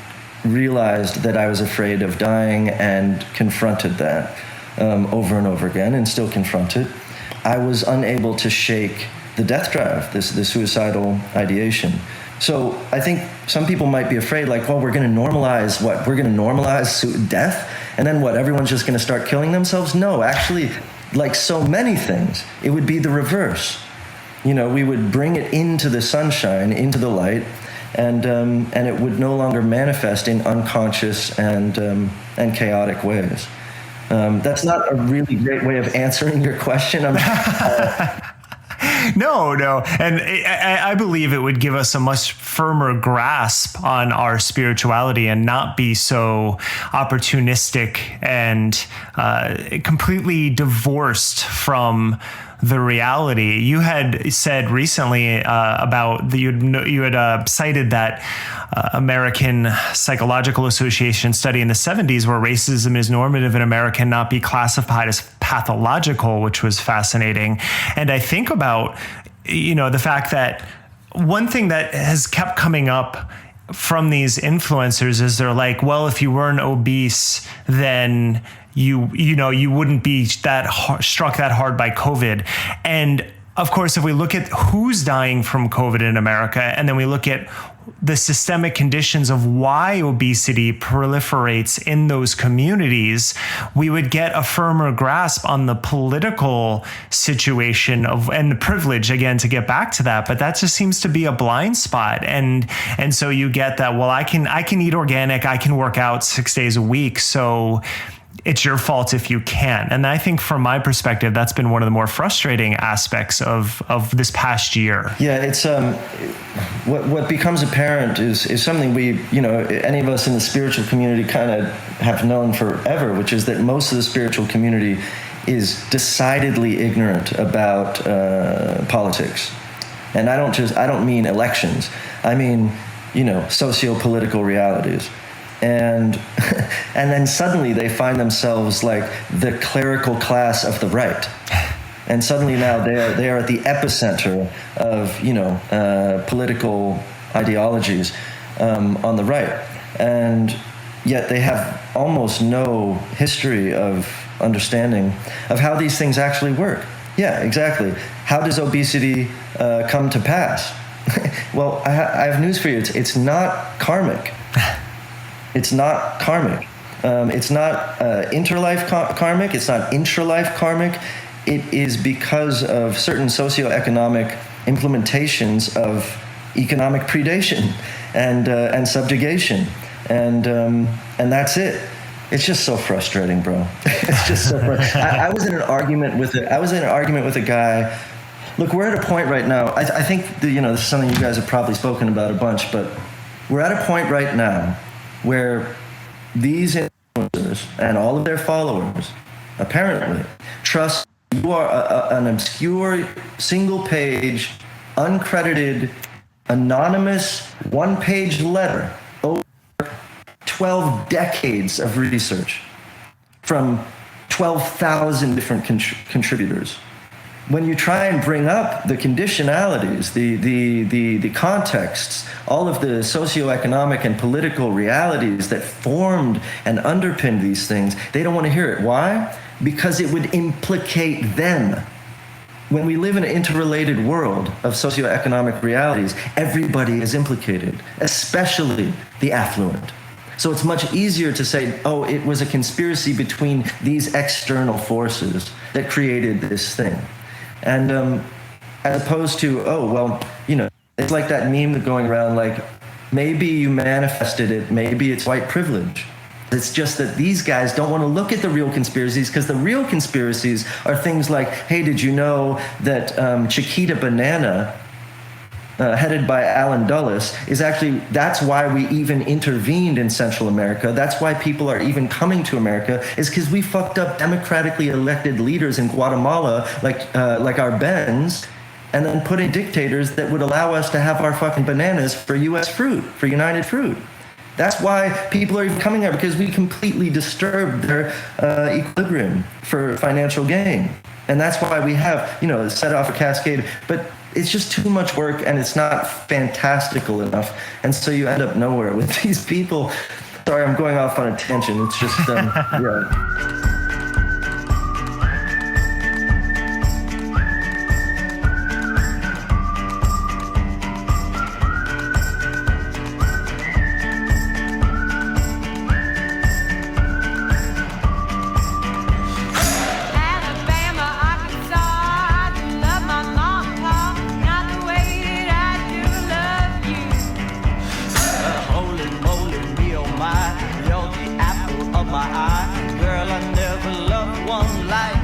realized that I was afraid of dying and confronted that over and over again, and still confront it. I was unable to shake the death drive, the suicidal ideation. So I think some people might be afraid, like, well, we're going to normalize what? We're going to normalize death? And then what? Everyone's just going to start killing themselves? No, actually, like so many things, it would be the reverse. We would bring it into the sunshine, into the light, and it would no longer manifest in unconscious and chaotic ways. That's not a really great way of answering your question. No. And I believe it would give us a much firmer grasp on our spirituality and not be so opportunistic and completely divorced from the reality. You had said recently about you had cited that American Psychological Association study in the 70s where racism is normative in America and not be classified as pathological, which was fascinating. And I think about, the fact that one thing that has kept coming up from these influencers is they're like, well, if you weren't obese, then you wouldn't be struck that hard by COVID. And of course, if we look at who's dying from COVID in America, and then we look at the systemic conditions of why obesity proliferates in those communities, we would get a firmer grasp on the political situation and the privilege, again, to get back to that. But that just seems to be a blind spot. And so you get that, well, I can eat organic, I can work out 6 days a week. So it's your fault if you can't. And I think from my perspective, that's been one of the more frustrating aspects of this past year. Yeah, it's what becomes apparent is something we, any of us in the spiritual community kind of have known forever, which is that most of the spiritual community is decidedly ignorant about politics. And I don't mean elections. I mean, socio-political realities. And then suddenly they find themselves like the clerical class of the right. And suddenly now they are at the epicenter of, political ideologies on the right. And yet they have almost no history of understanding of how these things actually work. Yeah, exactly. How does obesity come to pass? Well, I have news for you. It's not karmic. It's not karmic. It's not interlife karmic. It's not intralife karmic. It is because of certain socioeconomic implementations of economic predation and subjugation, and that's it. It's just so frustrating, bro. It's just so frustrating. I was in an argument with a guy. Look, we're at a point right now. I think this is something you guys have probably spoken about a bunch, but we're at a point right now where these influencers and all of their followers apparently trust you are an obscure, single-page, uncredited, anonymous, one-page letter over 12 decades of research from 12,000 different contributors. When you try and bring up the conditionalities, the contexts, all of the socioeconomic and political realities that formed and underpinned these things, they don't want to hear it. Why? Because it would implicate them. When we live in an interrelated world of socioeconomic realities, everybody is implicated, especially the affluent. So it's much easier to say, oh, it was a conspiracy between these external forces that created this thing. And as opposed to, oh, well, it's like that meme going around, like, maybe you manifested it, maybe it's white privilege. It's just that these guys don't want to look at the real conspiracies, because the real conspiracies are things like, hey, did you know that Chiquita Banana, headed by Alan Dulles, is actually, that's why we even intervened in Central America. That's why people are even coming to America, is because we fucked up democratically elected leaders in Guatemala, like our Benz, and then put in dictators that would allow us to have our fucking bananas for U.S. fruit, for United Fruit. That's why people are even coming here, because we completely disturbed their equilibrium for financial gain. And that's why we have, set off a cascade. But it's just too much work, and it's not fantastical enough. And so you end up nowhere with these people. Sorry, I'm going off on a tangent. It's just, yeah. You're the apple of my eye. Girl, I never loved one like